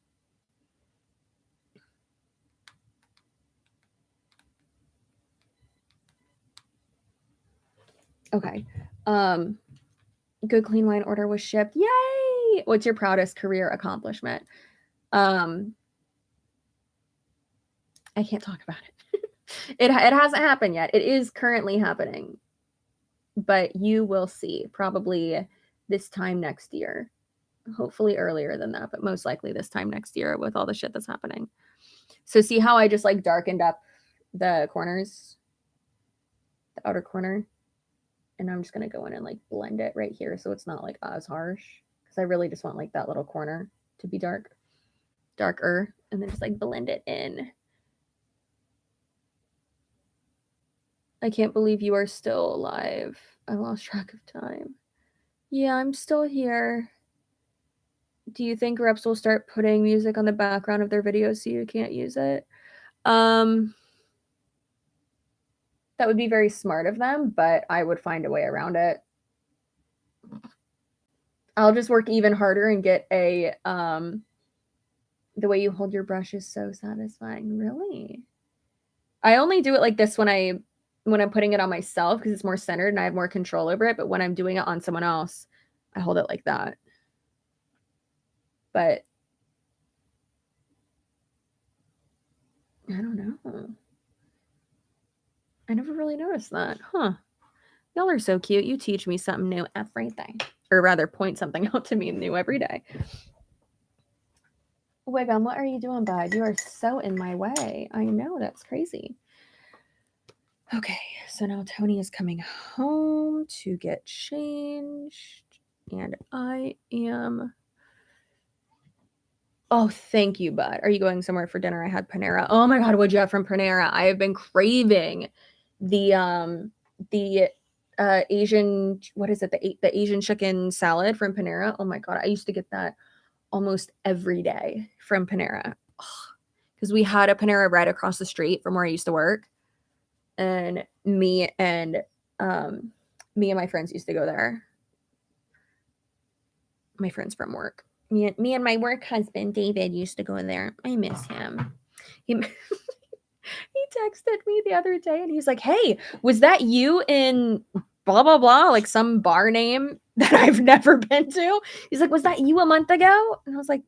Okay. Good clean wine order was shipped. Yay! What's your proudest career accomplishment? I can't talk about it. It hasn't happened yet. It is currently happening. But you will see probably this time next year. Hopefully earlier than that, but most likely this time next year with all the shit that's happening. So see how I just like darkened up the corners, the outer corner? And I'm just going to go in and like blend it right here so it's not like as harsh, because I really just want like that little corner to be darker, and then just like blend it in. I can't believe you are still alive. I lost track of time. Yeah, I'm still here. Do you think reps will start putting music on the background of their videos so you can't use it? That would be very smart of them, but I would find a way around it. I'll just work even harder and get a, the way you hold your brush is so satisfying. Really? I only do it like this when I'm putting it on myself because it's more centered and I have more control over it. But when I'm doing it on someone else, I hold it like that. But I don't know. I never really noticed that. Huh. Y'all are so cute. You teach me something new every day. Or rather, point something out to me new every day. Wiggum, what are you doing, bud? You are so in my way. I know, that's crazy. Okay, so now Tony is coming home to get changed. And I am... Oh, thank you, bud. Are you going somewhere for dinner? I had Panera. Oh my God, what'd you have from Panera? I have been craving the Asian, what is it? The Asian chicken salad from Panera. Oh my God, I used to get that almost every day from Panera. Because we had a Panera right across the street from where I used to work. And me and my friends used to go there. My friends from work. Me and my work husband, David, used to go there. I miss him. He texted me the other day and he's like, hey, was that you in blah, blah, blah, like some bar name that I've never been to? He's like, was that you a month ago? And I was like,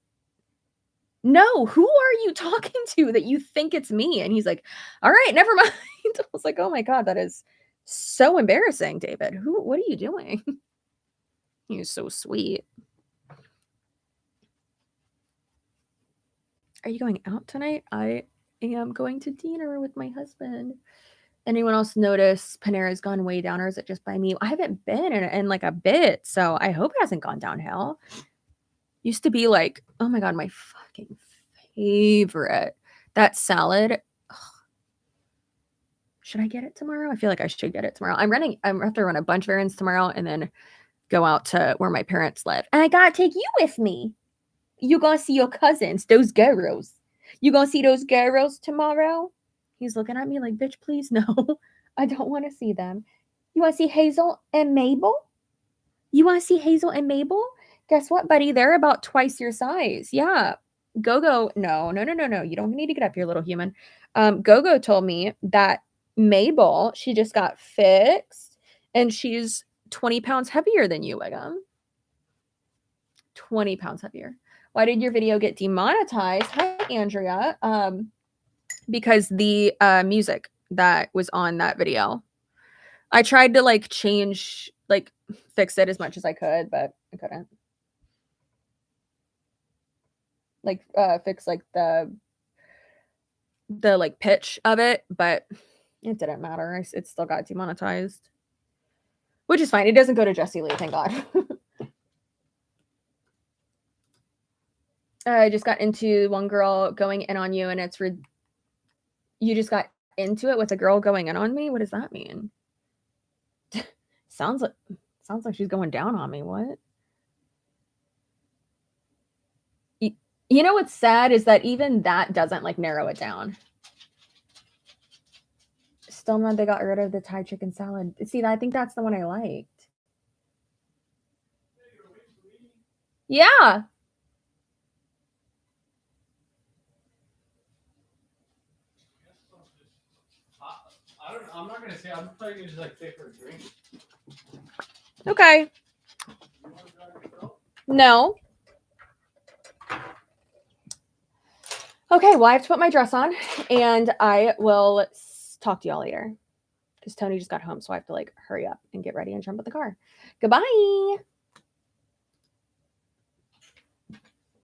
no, who are you talking to that you think it's me? And he's like, all right, never mind. I was like, oh my God, that is so embarrassing, David. What are you doing? He was so sweet. Are you going out tonight? I am going to dinner with my husband. Anyone else notice Panera's gone way down, or is it just by me? I haven't been in like a bit, so I hope it hasn't gone downhill. Used to be like, oh my God, my fucking favorite. That salad. Ugh. Should I get it tomorrow? I feel like I should get it tomorrow. I'm have to run a bunch of errands tomorrow and then go out to where my parents live. And I gotta take you with me. You gonna see your cousins, those girls. You gonna see those girls tomorrow? He's looking at me like, bitch, please no. I don't want to see them. You want to see Hazel and Mabel? You want to see Hazel and Mabel? Guess what, buddy? They're about twice your size. Yeah. Gogo, no. You don't need to get up here, little human. Gogo told me that Mabel, she just got fixed and she's 20 pounds heavier than you, Wiggum. 20 pounds heavier. Why did your video get demonetized? Hi, Andrea. Because the music that was on that video. I tried to like change, like fix it as much as I could, but I couldn't. Like fix like the like pitch of it, but it didn't matter. It still got demonetized. Which is fine. It doesn't go to Jessie Lee, thank God. I just got into one girl going in on you, and it's you just got into it with a girl going in on me? What does that mean? Sounds like she's going down on me. What? You know what's sad is that even that doesn't like narrow it down. Still mad they got rid of the Thai chicken salad. See, I think that's the one I liked. Yeah. I'm not gonna say. I'm probably gonna just like take her a drink. Okay. No. Okay, well, I have to put my dress on, and I will talk to y'all later. Because Tony just got home, so I have to like hurry up and get ready and jump in the car. Goodbye.